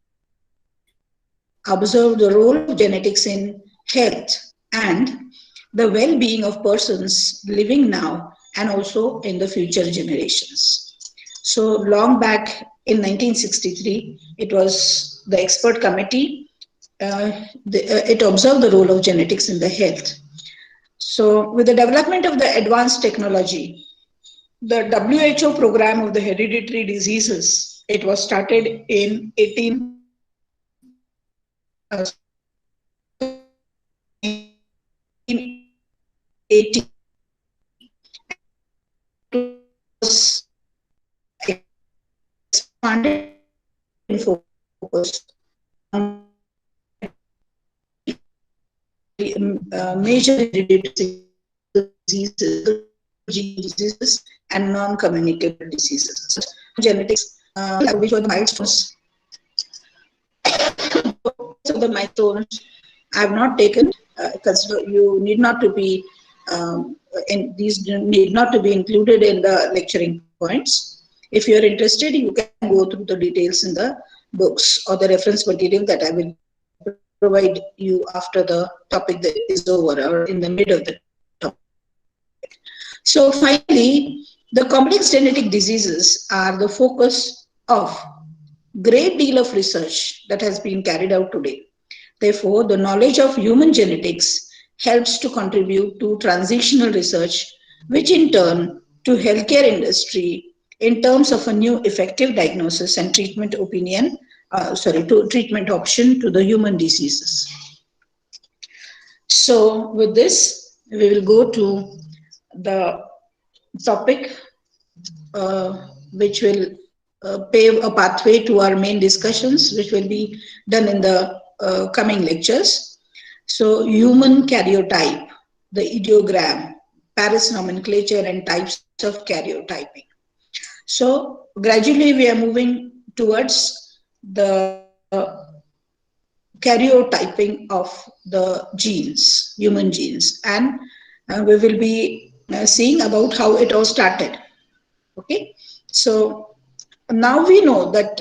observed the role of genetics in health and the well-being of persons living now and also in the future generations. So long back in 1963, it was the expert committee, it observed the role of genetics in the health. So with the development of the advanced technology, the WHO program of the hereditary diseases, it was started in 1880. It was expanded in focus on major hereditary diseases, diseases, and non-communicable diseases. Genetics, which were the milestones. So the milestones I have not taken. Consider you need not to be these need not to be included in the lecturing points. If you are interested, you can go through the details in the books or the reference material that I will provide you after the topic that is over or in the mid of the topic. So finally, the complex genetic diseases are the focus of great deal of research that has been carried out today. Therefore, the knowledge of human genetics helps to contribute to transitional research, which in turn to healthcare industry in terms of a new effective diagnosis and treatment treatment option to the human diseases. So with this, we will go to the topic which will pave a pathway to our main discussions, which will be done in the coming lectures. So human karyotype, the ideogram, Paris nomenclature and types of karyotyping. So gradually we are moving towards the karyotyping of the genes, human genes, and we will be seeing about how it all started. Okay, so now we know that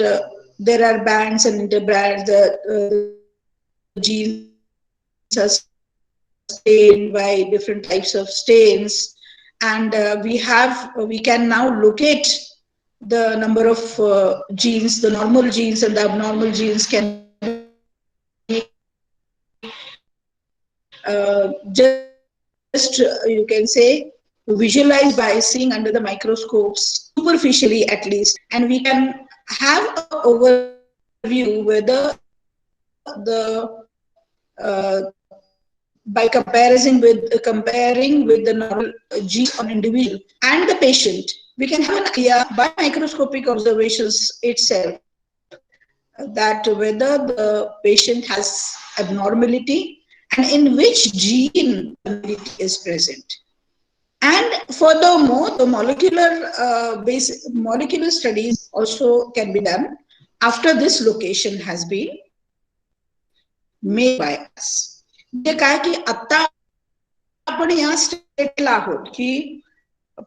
there are bands and interbands, the genes are stained by different types of stains, and we can now locate the number of genes, the normal genes and the abnormal genes can be just you can say visualized by seeing under the microscopes, superficially at least, and we can have an overview whether by comparing with the normal gene on individual and the patient, we can have an idea by microscopic observations itself that whether the patient has abnormality and in which gene is present. And furthermore, the molecular studies also can be done after this location has been made by us. म्हणजे काय की आता आपण या स्टेटला आहोत की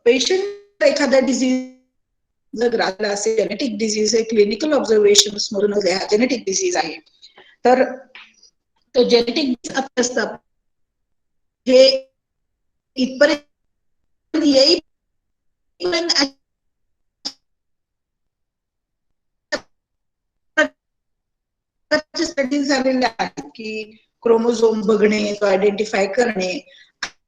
patient एखादा disease जर राहिला असेल, जेनेटिक डिझीज आहे, क्लिनिकल ऑब्झर्वेशन्स मधून जेनेटिक डिझीज आहे, तर तो जेनेटिक असतात हे इथपर्यंत येईपर्यंत स्टडीज झालेल्या आहेत की क्रोमोझोम बघणे, तो आयडेंटिफाय करणे.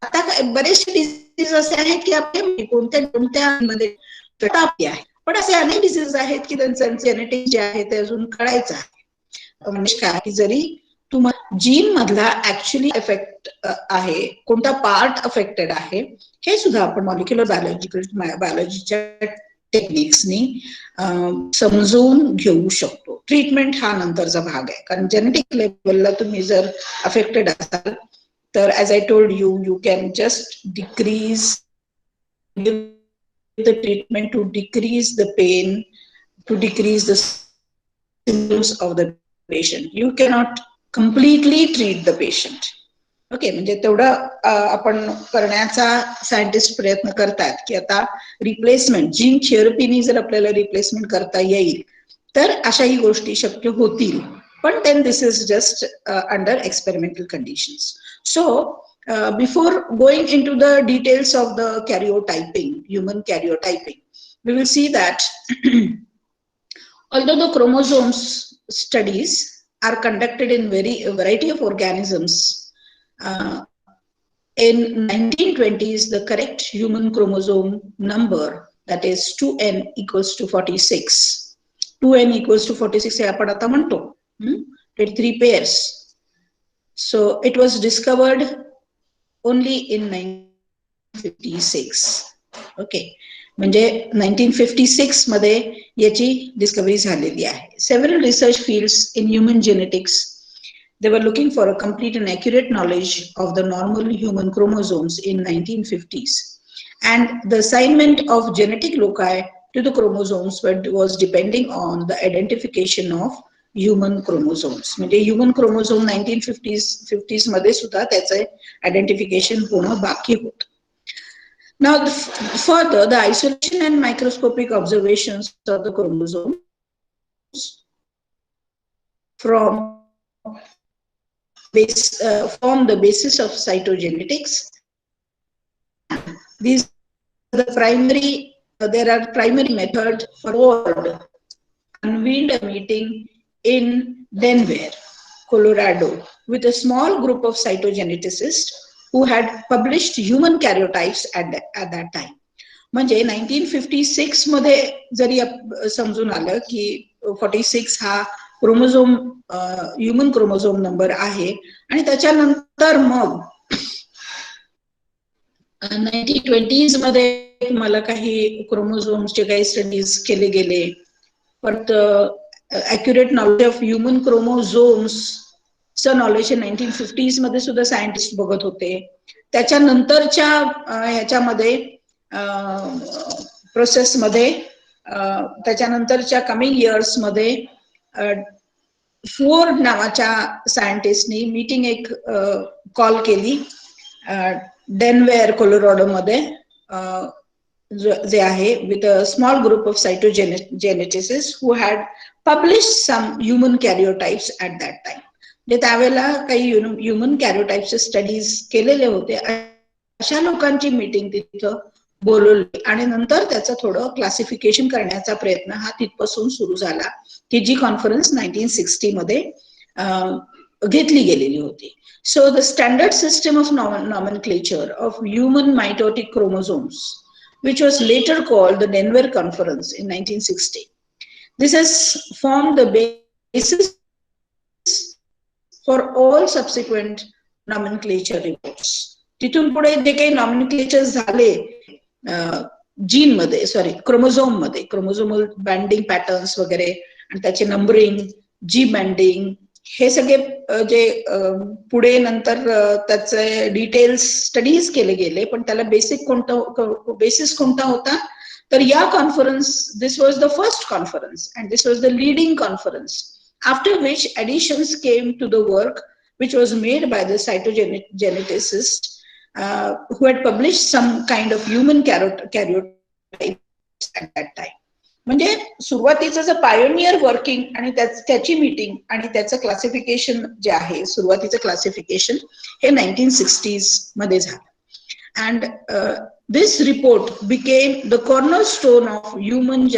आता बरेचसे डिसीज असे आहेत की आपल्या कोणत्या मध्ये आहे, पण असे अनेक डिसीज आहेत की त्यांचं जेनेटिक जे आहे ते अजून कळायचं आहे. म्हणजे काय की जरी तुम्हाला जीन मधला ऍक्च्युअली इफेक्ट आहे, कोणता पार्ट अफेक्टेड आहे, हे सुद्धा आपण मॉलिक्युलर बायोलॉजीच्या टेक्निक्सनी समजून घेऊ शकतो. ट्रीटमेंट हा नंतरचा भाग आहे, कारण जेनेटिक लेवलला तुम्ही जर अफेक्टेड असाल तर as I told you can just decrease the treatment to decrease the pain, to decrease the symptoms of the patient. You cannot completely treat the patient. Okay, म्हणजे तेवढं आपण करण्याचा सायंटिस्ट प्रयत्न करतात की आता रिप्लेसमेंट जीन थेरपीनी जर आपल्याला रिप्लेसमेंट करता येईल तर अशाही गोष्टी शक्य होतील. पण then this is just under experimental conditions. So before going into the details of the karyotyping, human karyotyping, we will see that although the chromosomes studies are conducted in a variety of organisms, in 1920s the correct human chromosome number, that is 2n equals to 46. 2n equals to 46 हे आपण आता म्हणतो, 23 pairs. So it was discovered only in 1956. Okay, म्हणजे 1956 मध्ये याची discovery झालेली आहे. Several research fields in human genetics, they were looking for a complete and accurate knowledge of the normal human chromosomes in 1950s, and the assignment of genetic loci to the chromosomes was depending on the identification of human chromosomes. म्हणजे human chromosome 1950s मध्ये सुद्धा त्याचे identification होणं बाकी होतं. Now, further, the isolation and microscopic observations of the chromosomes form the basis of cytogenetics. These are the primary. There are primary methods for convened a meeting in Denver, Colorado, with a small group of cytogeneticists who had published human karyotypes at that time. म्हणजे 1956 मध्ये जरी समजून आलं की 46 हा chromosome human chromosome number आहे, आणि त्याच्यानंतर मग 1920s मध्ये तुम्हाला काही क्रोमोझोम्सचे काही स्टडीज केले गेले. परत accurate knowledge of human chromosomes चं नॉलेज 1950s मध्ये सुद्धा सायंटिस्ट बघत होते. त्याच्यानंतरच्या ह्याच्यामध्ये प्रोसेसमध्ये त्याच्यानंतरच्या कमिंग इयर्स मध्ये फोर्ड नावाच्या सायंटिस्टनी मीटिंग एक कॉल केली डेनवेअर कोलोराडो मध्ये, जे आहे with a small group of cytogeneticists who had published some human karyotypes at that time. म्हणजे त्यावेळेला काही ह्युमन कॅरियोटाइपचे स्टडीज केलेले होते, अशा लोकांची मीटिंग तिथं बोलवली आणि नंतर त्याचं थोडं क्लासिफिकेशन करण्याचा प्रयत्न हा तिथपासून सुरू झाला, की जी कॉन्फरन्स 1960 मध्ये घेतली गेलेली होती. So the standard system of nomenclature of human mitotic chromosomes, which was later called the Denver Conference in 1960. This has formed the basis for all subsequent nomenclature reports. तिथून पुढे जे काही nomenclature झाले जीन मध्ये, sorry chromosome मध्ये, chromosomal banding patterns वगैरे आणि त्याचे numbering, जी banding, हे सगळे जे पुढे नंतर त्याचे डिटेल्स स्टडीज केले गेले. पण त्याला बेसिस कोणता होता तर या conference, this was the first conference and this was the leading conference, after which additions came to the work which was made by the cytogeneticists who had published some kind of human karyotypes at that time. म्हणजे सुरुवातीचं जे pioneer working आणि त्याची meeting आणि त्याचं classification जे आहे, सुरुवातीचं classification हे 1960s मध्ये झालं. And this report became the cornerstone of human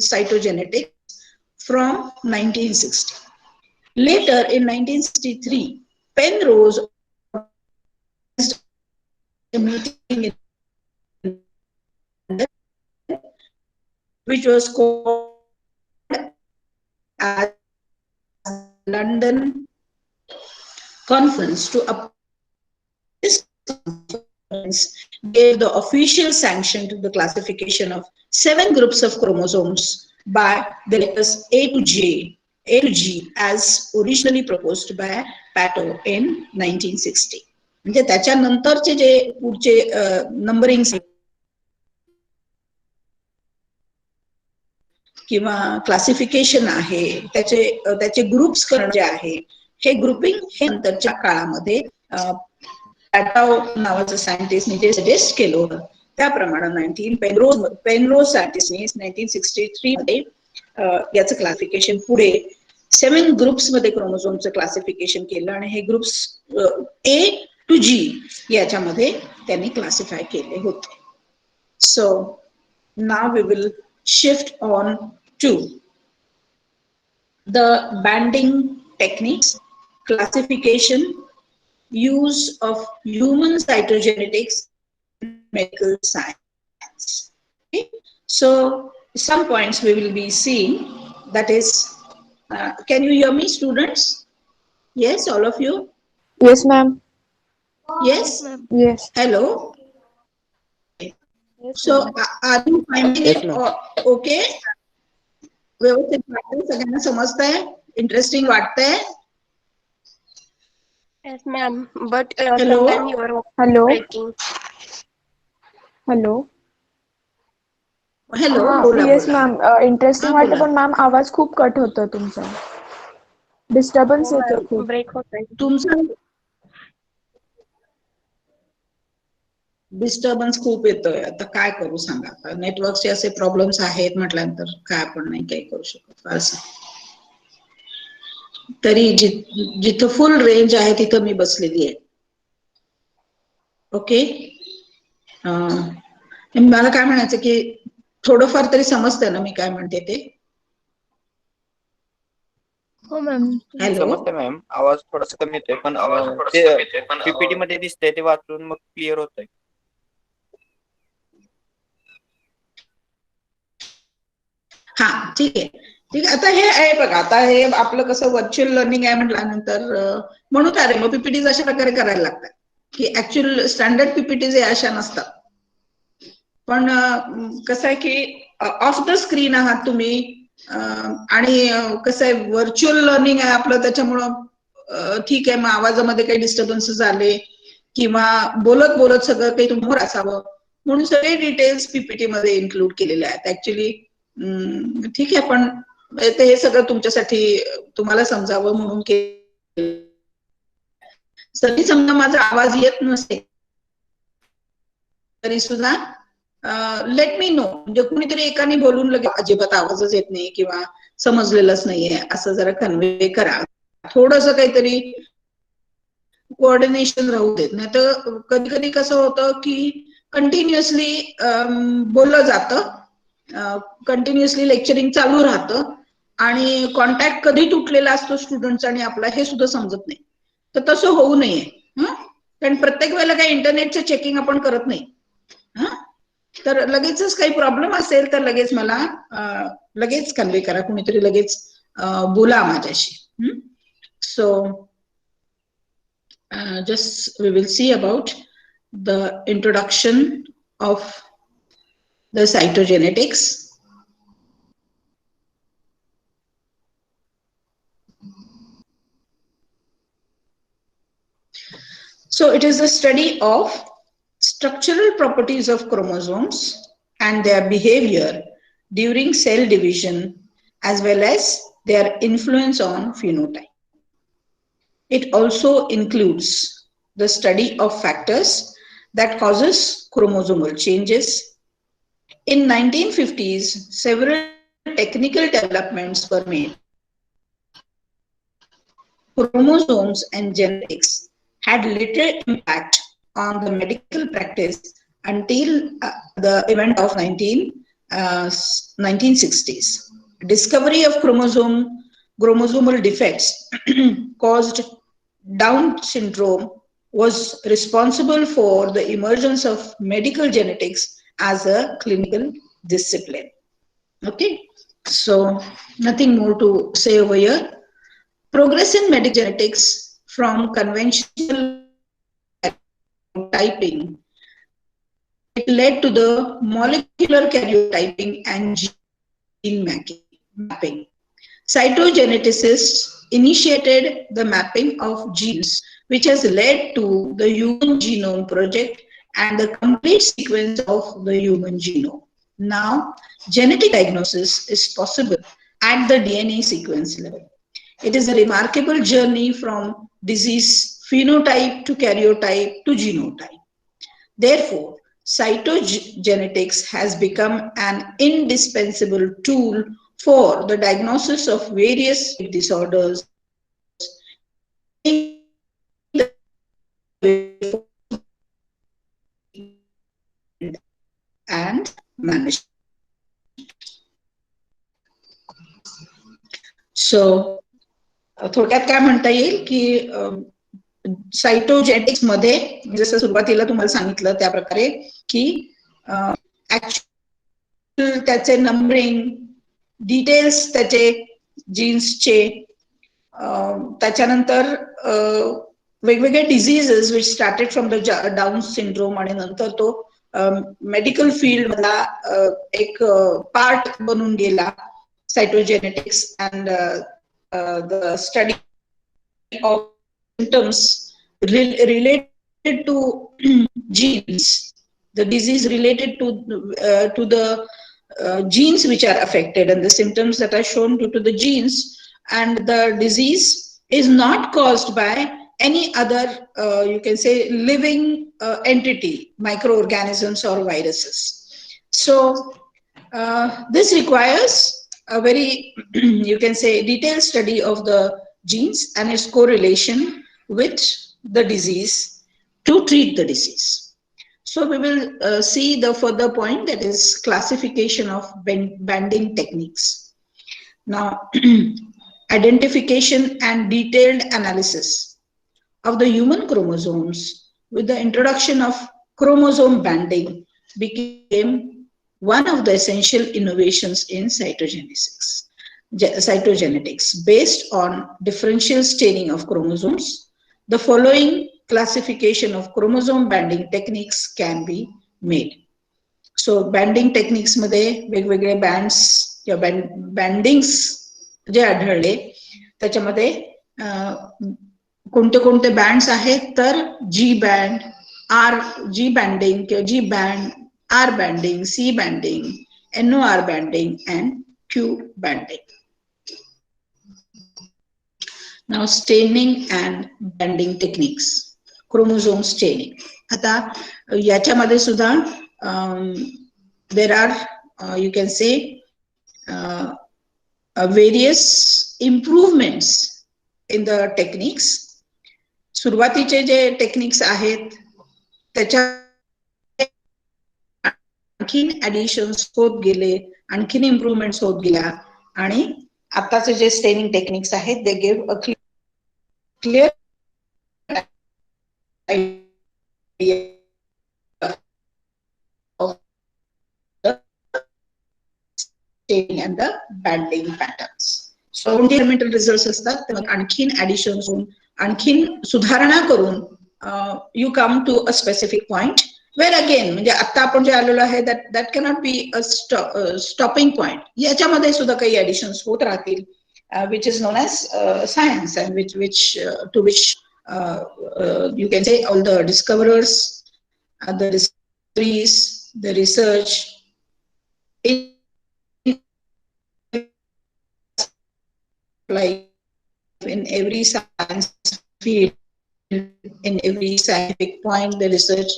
cytogenetics from 1960. Later in 1963, Penrose a meeting which was called as London Conference. This conference gave the official sanction to the classification of 7 groups of chromosomes by the letters A to G as originally proposed by Pato in 1960. म्हणजे त्याच्यानंतरचे जे पुढचे numbering किंवा classification आहे, त्याचे groups करणं जे आहे, हे grouping हे नंतरच्या काळामध्ये पॅटाव नावाचं सायंटिस्टने जे सजेस्ट केलं होतं त्याप्रमाणे पेनरोज सायंटिस्टने 1963 मध्ये याचं क्लासिफिकेशन पुढे 7 ग्रुप्स मध्ये क्रोमोझोमचं क्लासिफिकेशन केलं आणि हे ग्रुप्स A to G याच्यामध्ये त्यांनी क्लासिफाय केले होते. So now we will shift on to the banding techniques, classification, use of human cytogenetics in medical science. Okay? So some points we will be seeing, that is, can you hear me, students? Yes, all of you? Yes, ma'am. Yes? Yes. Hello? Yes, So ma'am. are you finding Yes, it ma'am. okay? व्यवस्थित वाटतंय, सगळ्यांना समजतंय, interesting वाटतंय? Yes, ma'am. But Hello? sometimes your voice is Hello? breaking. Hello. Hello, हां, बोला yes बोला. Ma'am. Interesting हा वाटतं, बोला. पण मॅम आवाज खूप कट होतो तुमचा. डिस्टर्बन्स Oh, येतो ma'am. खूप. Break होतंय. तुमचं डिस्टर्बन्स खूप येतोय. आता काय करू सांगा, नेटवर्कचे असे प्रॉब्लेम्स आहेत म्हटल्यानंतर काय आपण नाही काही करू शकत फारसं. तरी जिथं फुल रेंज आहे तिथं मी बसलेली आहे. ओके. मला काय म्हणायचं की थोडंफार तरी समजतंय ना मी काय म्हणते ते? हो मॅम. हॅलो. समजते मॅम. आवाज थोडासा कमी येतोय, पण ते पीपीटी मध्ये दिसतंय ते वाचून मग क्लिअर होतंय. हा, ठीक आहे. ठीक आहे. आता हे आहे बघा, आता हे आपलं कसं व्हर्च्युअल लर्निंग आहे म्हटल्यानंतर म्हणून काय मग पीपीटीज अशा प्रकारे करायला लागतात की ऍक्च्युअल स्टँडर्ड पीपीटीज अशा नसतात. पण कसं आहे की ऑफ द स्क्रीन आहात तुम्ही आणि कसं आहे व्हर्च्युअल लर्निंग आहे आपलं, त्याच्यामुळं ठीक आहे, मग आवाजामध्ये काही डिस्टर्बन्सेस आले किंवा बोलत बोलत सगळं काही तुम्हाला असावं म्हणून सगळे डिटेल्स पीपीटी मध्ये इन्क्लूड केलेले आहेत. ऍक्च्युली ठीक आहे, पण हे सगळं तुमच्यासाठी तुम्हाला समजावं म्हणून तरी समजा माझा आवाज येत नसेल तरी सुद्धा लेट मी नो, म्हणजे कुणीतरी एकाने बोलून लगे अजिबात आवाजच येत नाही किंवा समजलेलंच नाहीये असं जरा कन्वे करा. थोडस काहीतरी कोऑर्डिनेशन राहू देत. नाही तर कधी कधी कसं होतं की कंटिन्युअसली बोललं जातं, कंटिन्युअसली लेक्चरिंग चालू राहतं आणि कॉन्टॅक्ट कधी तुटलेला असतो स्टुडंटचा आणि आपला हे सुद्धा समजत नाही. तर तसं होऊ नये, कारण प्रत्येक वेळेला काही इंटरनेटचं चेकिंग आपण करत नाही. तर लगेचच काही प्रॉब्लेम असेल तर लगेच मला लगेच कन्वे करा, कुणीतरी लगेच बोला माझ्याशी. सो just we will see about the introduction of the cytogenetics. So it is the study of structural properties of chromosomes and their behavior during cell division as well as their influence on phenotype. It also includes the study of factors that causes chromosomal changes. In 1950s, several technical developments were made. Chromosomes and genetics had little impact on the medical practice until the event of 1960s. Discovery of chromosomal defects caused Down syndrome was responsible for the emergence of medical genetics as a clinical discipline. Okay, so nothing more to say over here. Progress in medical genetics from conventional typing, it led to the molecular karyotyping and gene mapping. Cytogeneticists initiated the mapping of genes, which has led to the Human Genome Project and the complete sequence of the human genome. Now, genetic diagnosis is possible at the DNA sequence level. It is a remarkable journey from disease phenotype to karyotype to genotype. Therefore, cytogenetics has become an indispensable tool for the diagnosis of various disorders, paving the way for and management. So, थोडक्यात काय म्हणता येईल की cytogenetics मध्ये जसं सुरुवातीला तुम्हाला सांगितलं त्या प्रकारे की त्याचे नंबरिंग, डिटेल्स त्याचे जीन्सचे, त्याच्यानंतर वेगवेगळे diseases which started from the Down syndrome आणि नंतर तो मेडिकल फील्ड मधला एक पार्ट बनून गेला cytogenetics and the study of symptoms related to genes, the disease related to the genes which are affected, and the symptoms that are shown due to the genes, and the disease is not caused by any other you can say living entity, microorganisms or viruses. So this requires a very you can say detailed study of the genes and its correlation with the disease to treat the disease. So we will see the further point, that is classification of banding techniques. Now, identification and detailed analysis of the human chromosomes with the introduction of chromosome banding became one of the essential innovations in cytogenetics. Based on differential staining of chromosomes, the following classification of chromosome banding techniques can be made. So banding techniques मध्ये वेगवेगळे bands किंवा bandings जे आढळले त्याच्यामध्ये कोणते कोणते bands आहेत तर G band, G banding किंवा G band, R banding, C banding, NOR banding and Q banding. Now staining and banding techniques. Chromosome staining. आता याच्यामध्ये सुद्धा there are you can say various improvements in the techniques. सुरुवातीचे जे techniques आहेत त्याच्या आणखीन ऍडिशन्स होत गेले, आणखीन इम्प्रूव्हमेंट्स होत गेल्या आणि आताचे जे स्टेनिंग टेक्निक्स आहेत they give a clear idea of the staining and the banding patterns. So experimental results असतात तर आणखीन ऍडिशन्स होऊन आणखीन सुधारणा करून you come to a specific point where again म्हणजे आता आपण जे आलेलो आहे that cannot be a stopping point. याच्यामध्ये सुद्धा काही ऍडिशन्स होत राहतील which is known as science and which to which you can say all the discoverers, the discoveries, the research like in every science field, in every scientific point, the research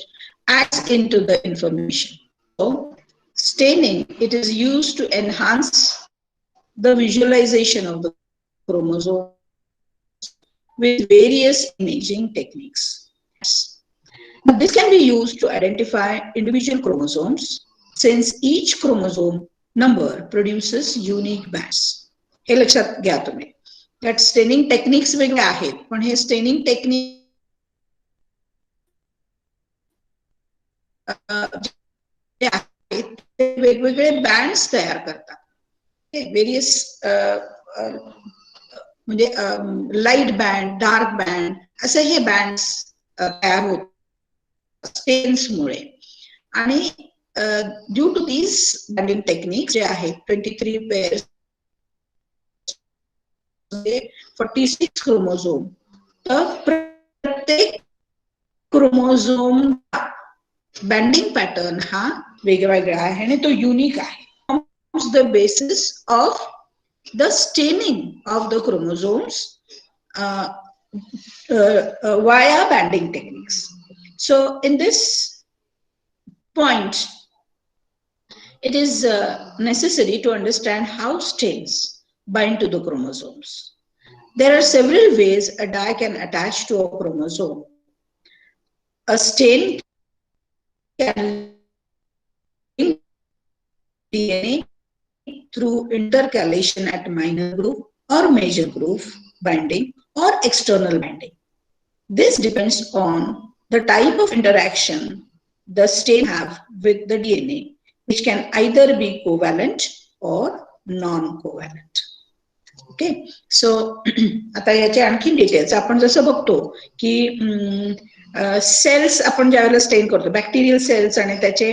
adds into the information. So staining, it is used to enhance the visualization of the chromosome with various imaging techniques. Now, this can be used to identify individual chromosomes since each chromosome number produces unique bands. हे लक्षात घ्या तुम्ही. That staining techniques वेगळे आहेत पण हे staining technique वेगवेगळे bands तयार करतात. Various म्हणजे लाईट बँड, डार्क बँड असे हे बँड्स तयार होतात स्टेन्समुळे. आणि due to these banding technique जे आहेत 23 पेअर्स 46 क्रोमोझोम, तर प्रत्येक क्रोमोझोम बँडिंग पॅटर्न हा वेगवेगळा आहे आणि तो युनिक आहे. The basis of the staining of the chromosomes via banding techniques. So in this point, it is necessary to understand how stains bind to the chromosomes. There are several ways a dye can attach to a chromosome. A stain can link DNA through intercalation at minor groove or major groove binding or external binding. This depends on the type of interaction the stain have with the DNA, which can either be covalent or non-covalent. Okay so आता याचे आणखी details आपण जसं बघतो की sales आपण ज्यावेळेला stand करतो बॅक्टेरियल सेल्स आणि त्याचे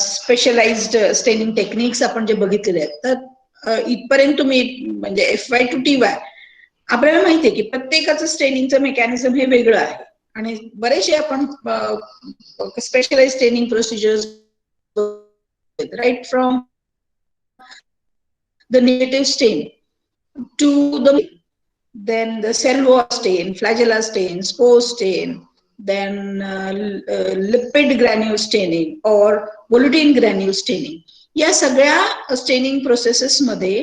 स्पेशलाइज्ड स्टेनिंग टेक्निक्स आपण जे बघितलेले आहेत तर इथपर्यंत तुम्ही म्हणजे FY to TY आपल्याला माहिती आहे की प्रत्येकाचं स्टेनिंगचं मेकॅनिझम हे वेगळं आहे आणि बरेचसे आपण specialised staining procedures right from the native stain to then the cell wall stain, flagella stain, spore stain, then lipid granule staining or volutin granule staining. या सगळ्या स्टेनिंग प्रोसेसेस मध्ये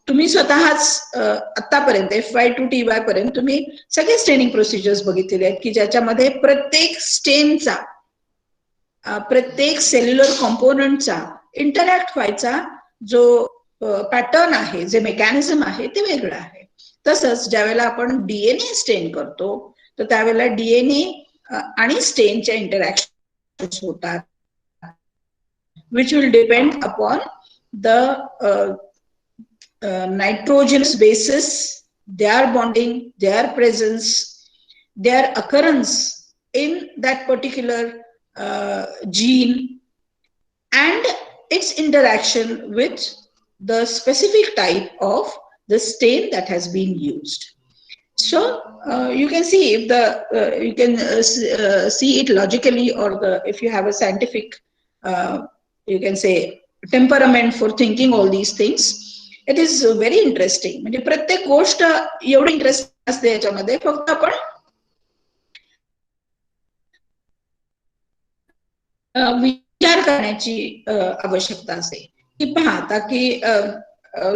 तुम्ही स्वतःच आतापर्यंत FY to TY पर्यंत तुम्ही सगळे staining procedures बघितलेले आहेत की ज्याच्यामध्ये प्रत्येक स्टेनचा प्रत्येक सेल्युलर कॉम्पोनंटचा इंटरॅक्ट व्हायचा जो पॅटर्न आहे जे मेकॅनिझम आहे ते वेगळं आहे. तसंच ज्यावेळेला आपण DNA स्टेन करतो तर त्यावेळेला DNA आणि स्टेनच्या इंटरॅक्शन होतात which will depend upon the nitrogenous bases, their bonding, their presence, their occurrence in that particular gene and its interaction with the specific type of the stain that has been used. So you can see if the you can see it logically or if you have a scientific you can say temperament for thinking all these things. It is very interesting. म्हणजे प्रत्येक गोष्ट एवढी interesting असते याच्यामध्ये फक्त आपण विचार करण्याची आवश्यकता असते की पहा आता की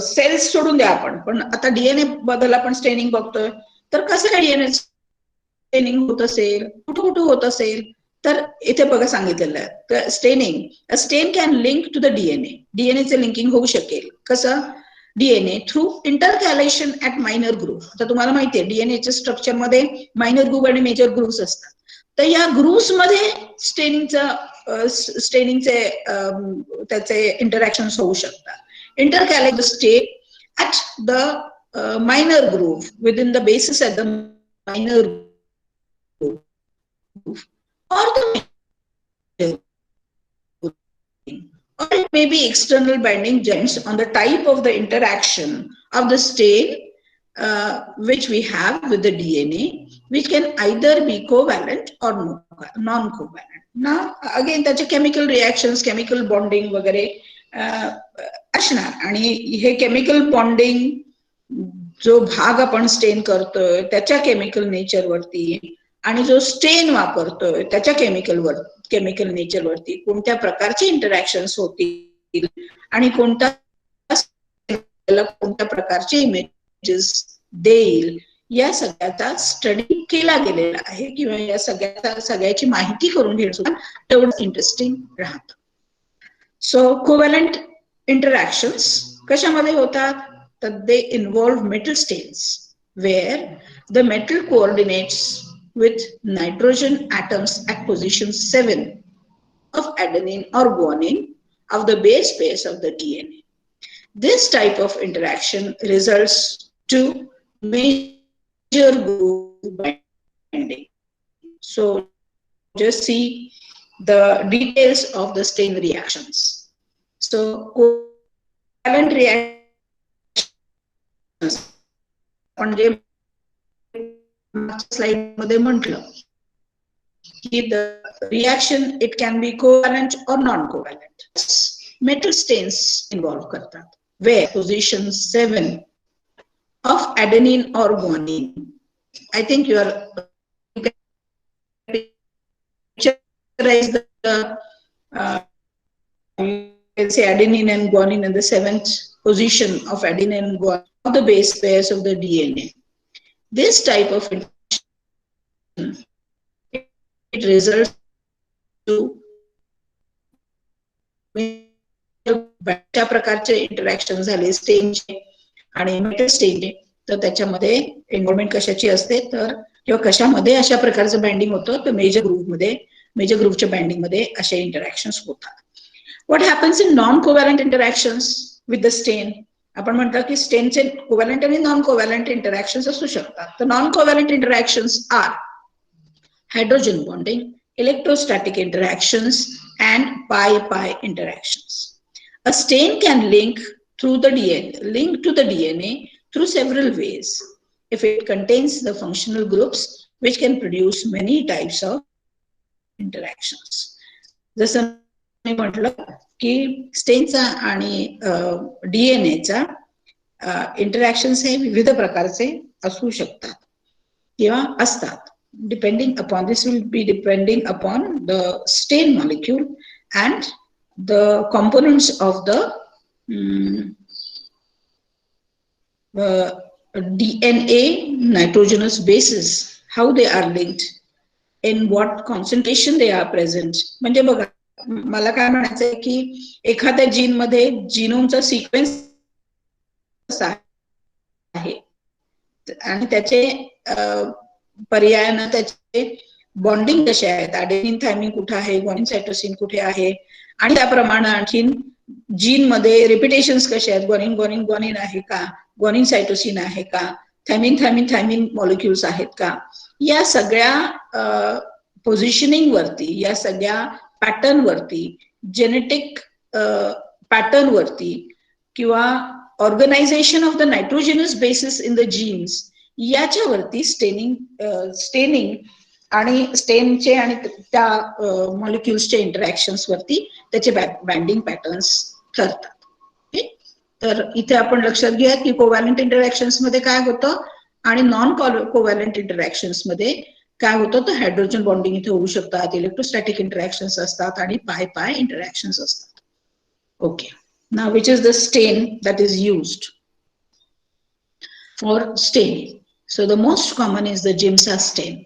सेल्स सोडून द्या आपण पण आता DNA बद्दल आपण स्टेनिंग बघतोय तर कसं काय DNA स्टेनिंग होत असेल कुठं कुठं होत असेल तर इथे बघा सांगितलेलं आहे staining stain can link to the DNA चे लिंकिंग होऊ शकेल कसं DNA through intercalation at minor groove. आता तुम्हाला माहितीये DNAच्या स्ट्रक्चर मध्ये मायनर ग्रुव्ह आणि मेजर ग्रुव्ह असतात तर या ग्रुव्स मध्ये स्टेनिंगचे त्याचे इंटरॅक्शन्स होऊ शकतात. Intercalate state at the minor groove within the basis at the minor groove or the or it may be external binding depends on the type of the interaction of the stain which we have with the DNA, which can either be covalent or non-covalent. Now again त्याचे chemical reactions, chemical bonding वगैरे असणार आणि हे chemical bonding जो भाग आपण stand करतोय त्याच्या chemical nature वरती आणि जो स्टेन वापरतोय त्याच्या केमिकल नेचर वरती कोणत्या प्रकारचे इंटरॅक्शन्स होतील आणि कोणत्या प्रकारचे इमेजेस देईल या सगळ्याचा स्टडी केला गेलेला आहे किंवा या सगळ्याची माहिती करून घेणं सुद्धा तेवढं इंटरेस्टिंग राहतं. सो कोव्हॅलंट interactions कशामध्ये होतात तर they involve metal stains where the metal coordinates with nitrogen atoms at position 7 of adenine or guanine of the base pairs of the DNA. This type of interaction results to major groove binding. So just see the details of the stain reactions. So covalent reactions आपण जे slide मध्ये म्हटलं की the reaction it can be covalent or non-covalent. Metal stains involve करतात where position 7 of adenine or guanine I think you can picturize you can say adenine and guanine in the 7th position of adenine and guanine of the base pairs of the DNA. This type of interaction, it results to अशा प्रकारचे interaction झाले स्टेनचे आणि metal स्टेनचे, तर त्याच्यामध्ये environment कशाची असते तर किंवा कशामध्ये अशा प्रकारचं बाइंडिंग होतं तर मेजर ग्रुपच्या बाइंडिंग मध्ये असे इंटरॅक्शन्स होतात. What happens in non covalent interactions with the stain? आपण म्हणतो की स्टेनचे कोव्हॅलंट आणि नॉन कोव्हॅलंट इंटरॅक्शन्स असू शकतात. तर non covalent interactions are hydrogen bonding, electrostatic interactions, and pi-pi interactions. A stain can link to the DNA through several ways if it contains the functional groups which can produce many types of interactions. जसं मी म्हटलं की स्टेनचा आणि डीएनएचा interactions हे विविध प्रकारचे असू शकतात किंवा असतात. This will be depending upon the stain molecule and the components of the DNA nitrogenous bases, how they are linked, in what concentration they are present. म्हणजे बघा, मला काय म्हणायचंय की एखाद्या जीन मध्ये जीनोमचा सिक्वेन्स आहे आणि त्याचे पर्यायानं त्याचे बॉन्डिंग कसे आहेत, अडेनिन थायमिन कुठे आहे, ग्वानिन सायटोसिन कुठे आहे, आणि त्याप्रमाणे आणखीन जीन मध्ये रिपिटेशन्स कसे आहेत, ग्वानिन ग्वानिन ग्वानिन आहे का, ग्वानिन सायटोसिन आहे का, थायमिन थायमिन थायमिन मॉलिक्युल्स आहेत का, या सगळ्या पोझिशनिंग वरती, या सगळ्या पॅटर्न वरती, जेनेटिक पॅटर्न वरती किंवा organization of the nitrogenous bases in the genes याच्यावरती स्टेनिंग आणि स्टेनचे आणि त्या मॉलिक्युल्सच्या इंटरॅक्शन्स वरती त्याचे बाइंडिंग पॅटर्न्स ठरतात. तर इथे आपण लक्षात घ्या की कोव्हॅलंट इंटरॅक्शन्स मध्ये काय होतं आणि नॉन कोव्हॅलंट इंटरॅक्शन्स मध्ये काय होतं तर हायड्रोजन बॉन्डिंग इथे होऊ शकतात, इलेक्ट्रोस्टॅटिक इंटरॅक्शन्स असतात आणि पाय इंटरॅक्शन्स असतात. Okay, now which is the stain that is used for staining? So the most common is the GIMSA stain.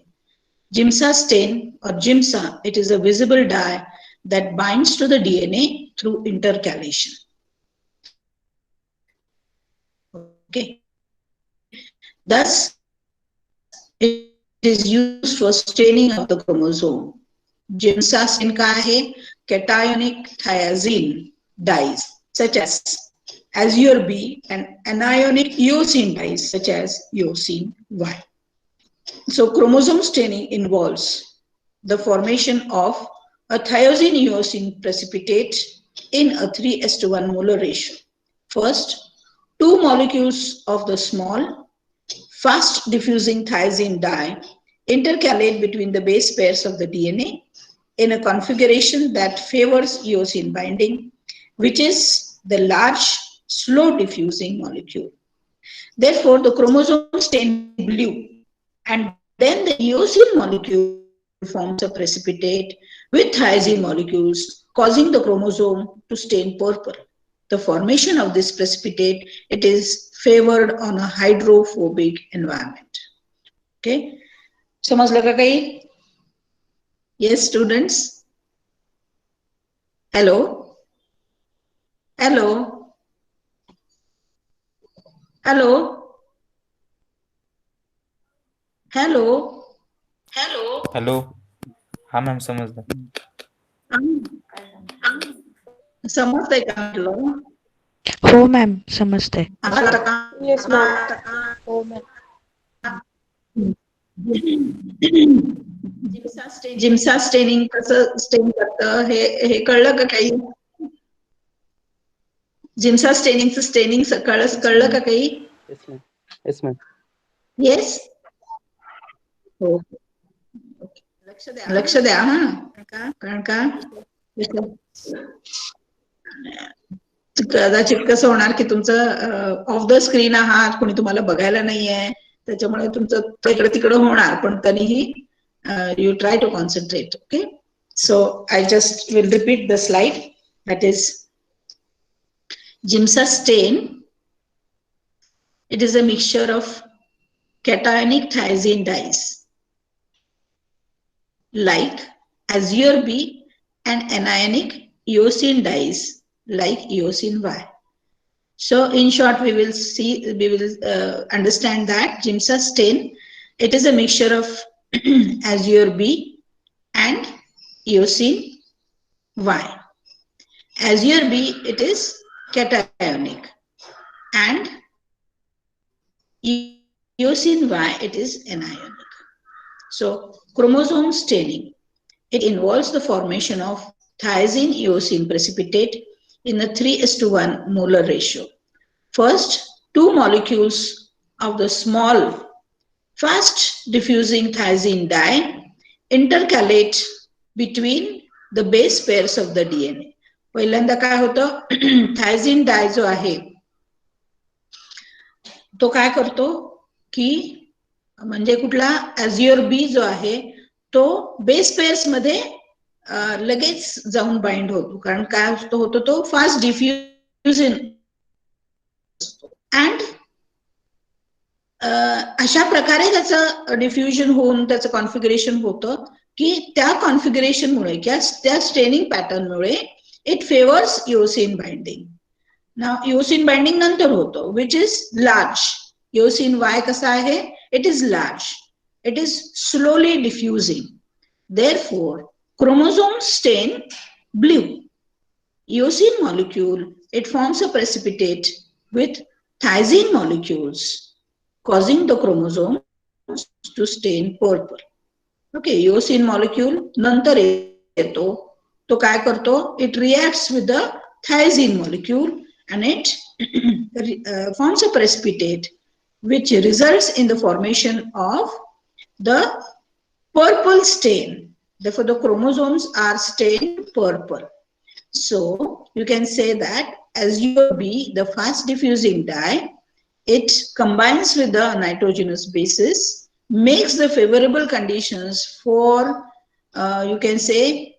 GIMSA stain or GIMSA, it is a visible dye that binds to the DNA through intercalation. Okay. Thus, it is used for staining of the chromosome. GIMSA stain का है? Cationic thiazine dyes such as Azure B and anionic eosine dyes such as eosine Y. So chromosome staining involves the formation of a thiazine eosine precipitate in a 3:1 molar ratio. First, two molecules of the small, fast diffusing thiazine dye intercalate between the base pairs of the DNA in a configuration that favors eosine binding, which is the large slow diffusing molecule. Therefore, the chromosome stains blue, and then the eosine molecule forms a precipitate with thiazine molecules, causing the chromosome to stain purple. The formation of this precipitate, it is favored on a hydrophobic environment. Okay, समजलं का काही? Yes, students. Hello. Hello. Hello. Hello. Hello. हा ma'am समजलं. समजतंय का म्हटलं? हो ma'am समजतंय. Yes, ma'am. Oh, ma'am. Giemsa staining कसं स्टेन करतं हे कळलं का काही? जिम्सा स्टेनिंगचं स्टेनिंग कळलं का काही? Yes, ma'am. येस. हो, लक्ष द्या हा, कारण का कदाचित कसं होणार की तुमचं ऑफ द स्क्रीन आहात, कोणी तुम्हाला बघायला नाहीये, त्याच्यामुळे तुमचं इकडे तिकडे होणार, पण तरीही you try to concentrate. Okay, so I just will repeat the slide. That is Giemsa stain. It is a mixture of cationic thiazine dyes like azure B and anionic eosine dyes like eosine Y. So in short, we will understand that Giemsa stain, it is a mixture of azure B and eosine Y. Azure B, it is cationic, and eosine Y, it is anionic. So chromosome staining, it involves the formation of thiazine eosine precipitate in a 3:1 molar ratio. First, two molecules of the small fast diffusing thiazine dye intercalate between the base pairs of the DNA. पहिल्यांदा काय होतं, थायझिन di जो आहे तो काय करतो की म्हणजे कुठला ॲझ्युअर बी जो आहे तो बेस पेअर्स मध्ये लगेच जाऊन बाइंड होतो, कारण काय होतो तो फास्ट डिफ्युजन अँड अशा प्रकारे त्याचं डिफ्युजन होऊन त्याचं कॉन्फिगरेशन होतं की त्या कॉन्फिगरेशनमुळे किंवा त्या स्टेनिंग पॅटर्नमुळे it favours eosin binding. Now eosin binding नंतर होतो, which is large. Eosin why कसा आहे, it is large, it is slowly diffusing. Therefore, chromosome stain blue. Eosine molecule, it forms a precipitate with thiazine molecules, causing the chromosomes to stain purple. Okay, eosine molecule नंतर येतो, तो काय करतो, it reacts with the thiazine molecule and it forms a precipitate which results in the formation of the purple stain. Therefore, the chromosomes are stained purple. So, you can say that azure B, the fast diffusing dye, it combines with the nitrogenous bases, makes the favorable conditions for, you can say,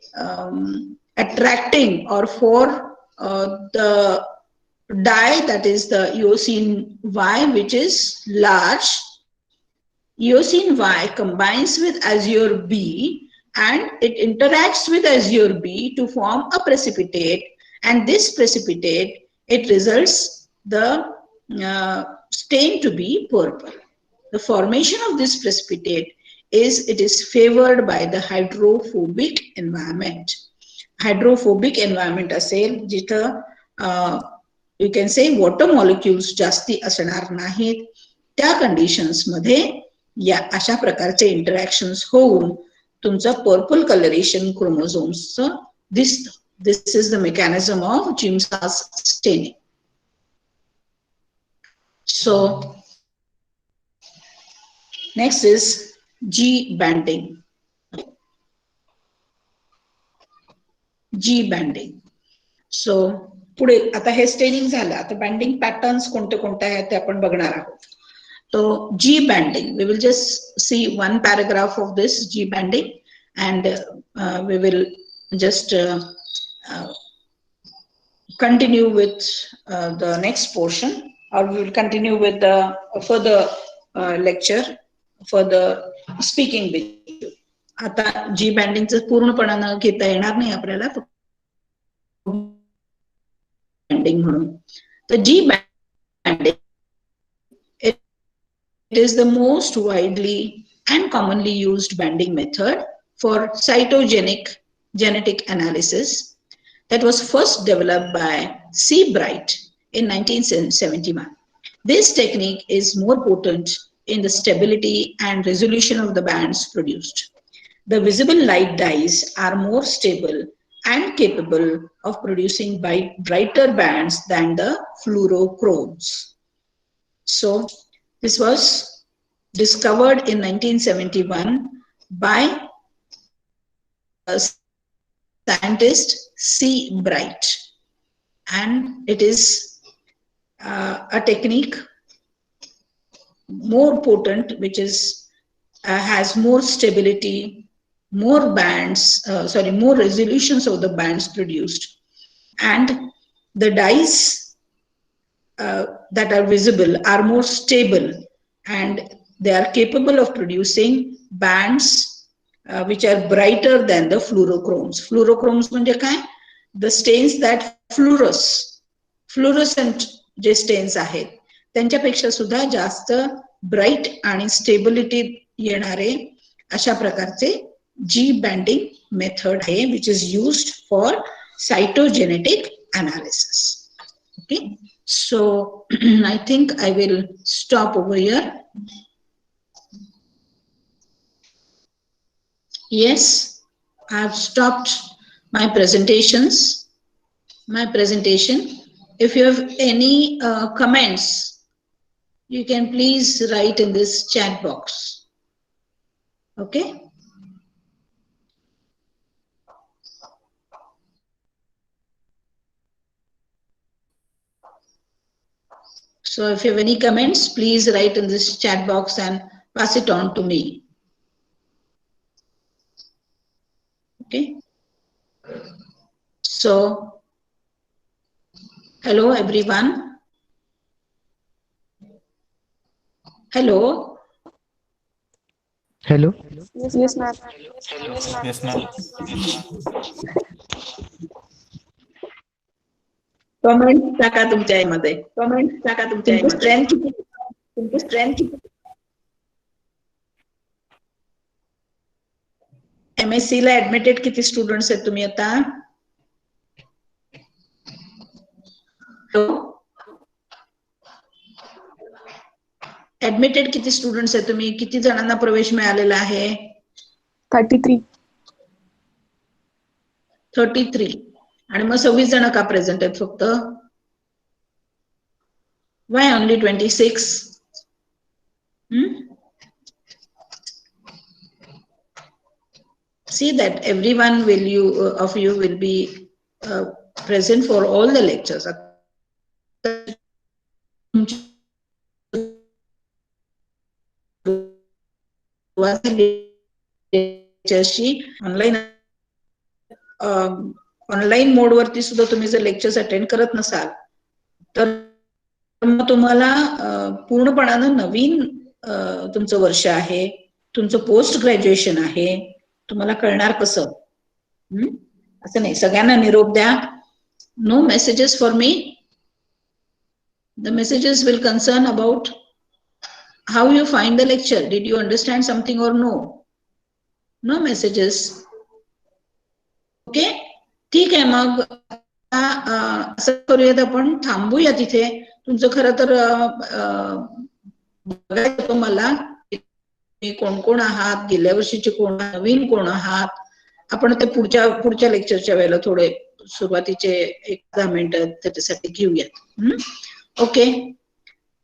attracting or for the dye, that is the eosine Y, which is large. Eosine Y combines with azure B and it interacts with azure B to form a precipitate, and this precipitate, it results the stain to be purple. The formation of this precipitate it is favored by the hydrophobic environment. Hydrophobic environment असेल जिथं you can say water molecules जास्ती असणार नाहीत, त्या conditions मध्ये या अशा प्रकारचे इंटरॅक्शन्स होऊन तुमचं पर्पल कलरेशन क्रोमोझोम्सचं दिसतं. This is the mechanism of Giemsa's staining. So next is G banding. G banding. So पुढे आता हे स्टेनिंग झालं, आता बँडिंग पॅटर्न्स कोणते कोणते आहेत ते आपण बघणार आहोत. So G banding, we will just see one paragraph of this G banding, and we will just continue with the next portion, or we will continue with the further lecture, further speaking with you. आता G banding चं पूर्णपणानं घेता येणार नाही आपल्याला banding म्हणून. तर G banding, it is the most widely and commonly used banding method for cytogenic genetic analysis that was first developed by C. Bright in 1971. This technique is more potent in the stability and resolution of the bands produced. The visible light dyes are more stable and capable of producing brighter bands than the fluorochromes. So, this was discovered in 1971 by scientist C. Bright, and it is a technique more potent, which is has more stability, more bands, more resolutions of the bands produced, and the dyes that are visible are more stable, and they are capable of producing bands which are brighter than the fluorochromes. Fluorochromes म्हणजे काय? The stains that fluorescent J stains आहेत त्यांच्यापेक्षा सुद्धा जास्त bright आणि stability येणारे अशा प्रकारचे जी बँडिंग मेथड आहे, which is used for cytogenetic analysis. Okay, so I think I will stop over here. Yes, I have stopped my presentation. If you have any comments, you can please write in this chat box. Okay. So if you have any comments, please write in this chat box and pass it on to me. Okay. So, hello everyone. Hello. Hello. Yes, ma'am. Yes, ma'am. Comment टाका तुमच्या यामध्ये. तुमची strength किती? MSc ला admitted किती students आहेत तुम्ही आता? Admitted किती स्टुडंट्स आहेत तुम्ही? किती जणांना प्रवेश मिळालेला आहे? 33. 33. आणि मग 26 जण का प्रेझेंट आहेत फक्त? Why only 26? See that everyone of you will be present for all the lectures. Online मोडवरती सुद्धा तुम्ही जर लेक्चर्स अटेंड करत नसाल तर मग तुम्हाला पूर्णपणानं नवीन तुमचं वर्ष आहे, तुमचं पोस्ट ग्रॅज्युएशन आहे, तुम्हाला कळणार कसं? असं नाही, सगळ्यांना निरोप द्या. No messages for me. The messages will concern about how you find the lecture. Did you understand something or no? No messages. Okay, ठीक आहे. मग असं करूयात, आपण थांबूया तिथे. तुमचं खरं तर बघायचं मला कोण कोण आहात, गेल्या वर्षीचे कोण, नवीन कोण आहात. आपण ते पुढच्या लेक्चरच्या वेळेला थोडे सुरुवातीचे 1-10 मिनिटं त्याच्यासाठी घेऊयात. Okay.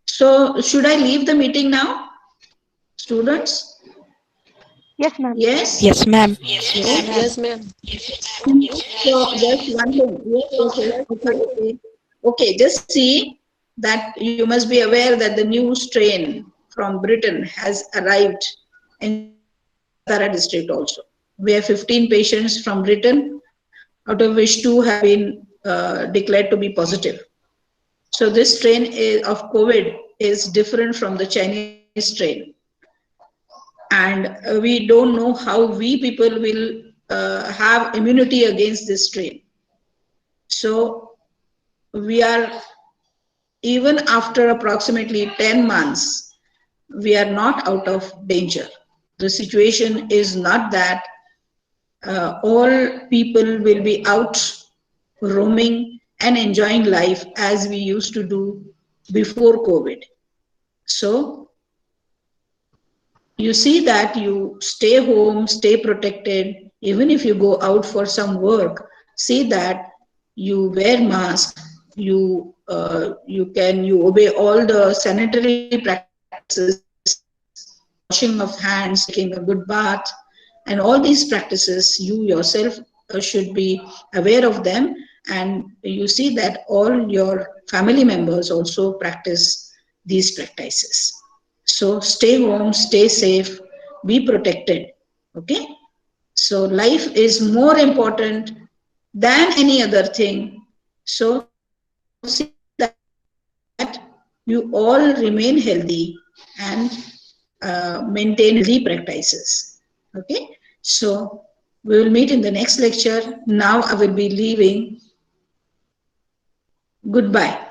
So, should I leave the meeting now, students? Yes, ma'am. Yes? Yes, ma'am. Yes, ma'am. So, just one thing. Okay. Okay, just see that you must be aware that the new strain from Britain has arrived in Tara district also. We have 15 patients from Britain, out of which 2 have been declared to be positive. So this strain of COVID is different from the Chinese strain. And we don't know how we people will have immunity against this strain. So we are, even after approximately 10 months, we are not out of danger. The situation is not that all people will be out roaming and enjoying life as we used to do before COVID. So you see that you stay home, stay protected. Even if you go out for some work, see that you wear mask, you obey all the sanitary practices, washing of hands, taking a good bath, and all these practices you yourself should be aware of them. And you see that all your family members also practice these practices. So stay home, stay safe, be protected. Okay. So life is more important than any other thing. So see that you all remain healthy and maintain healthy practices. Okay. So we will meet in the next lecture. Now I will be leaving. Goodbye.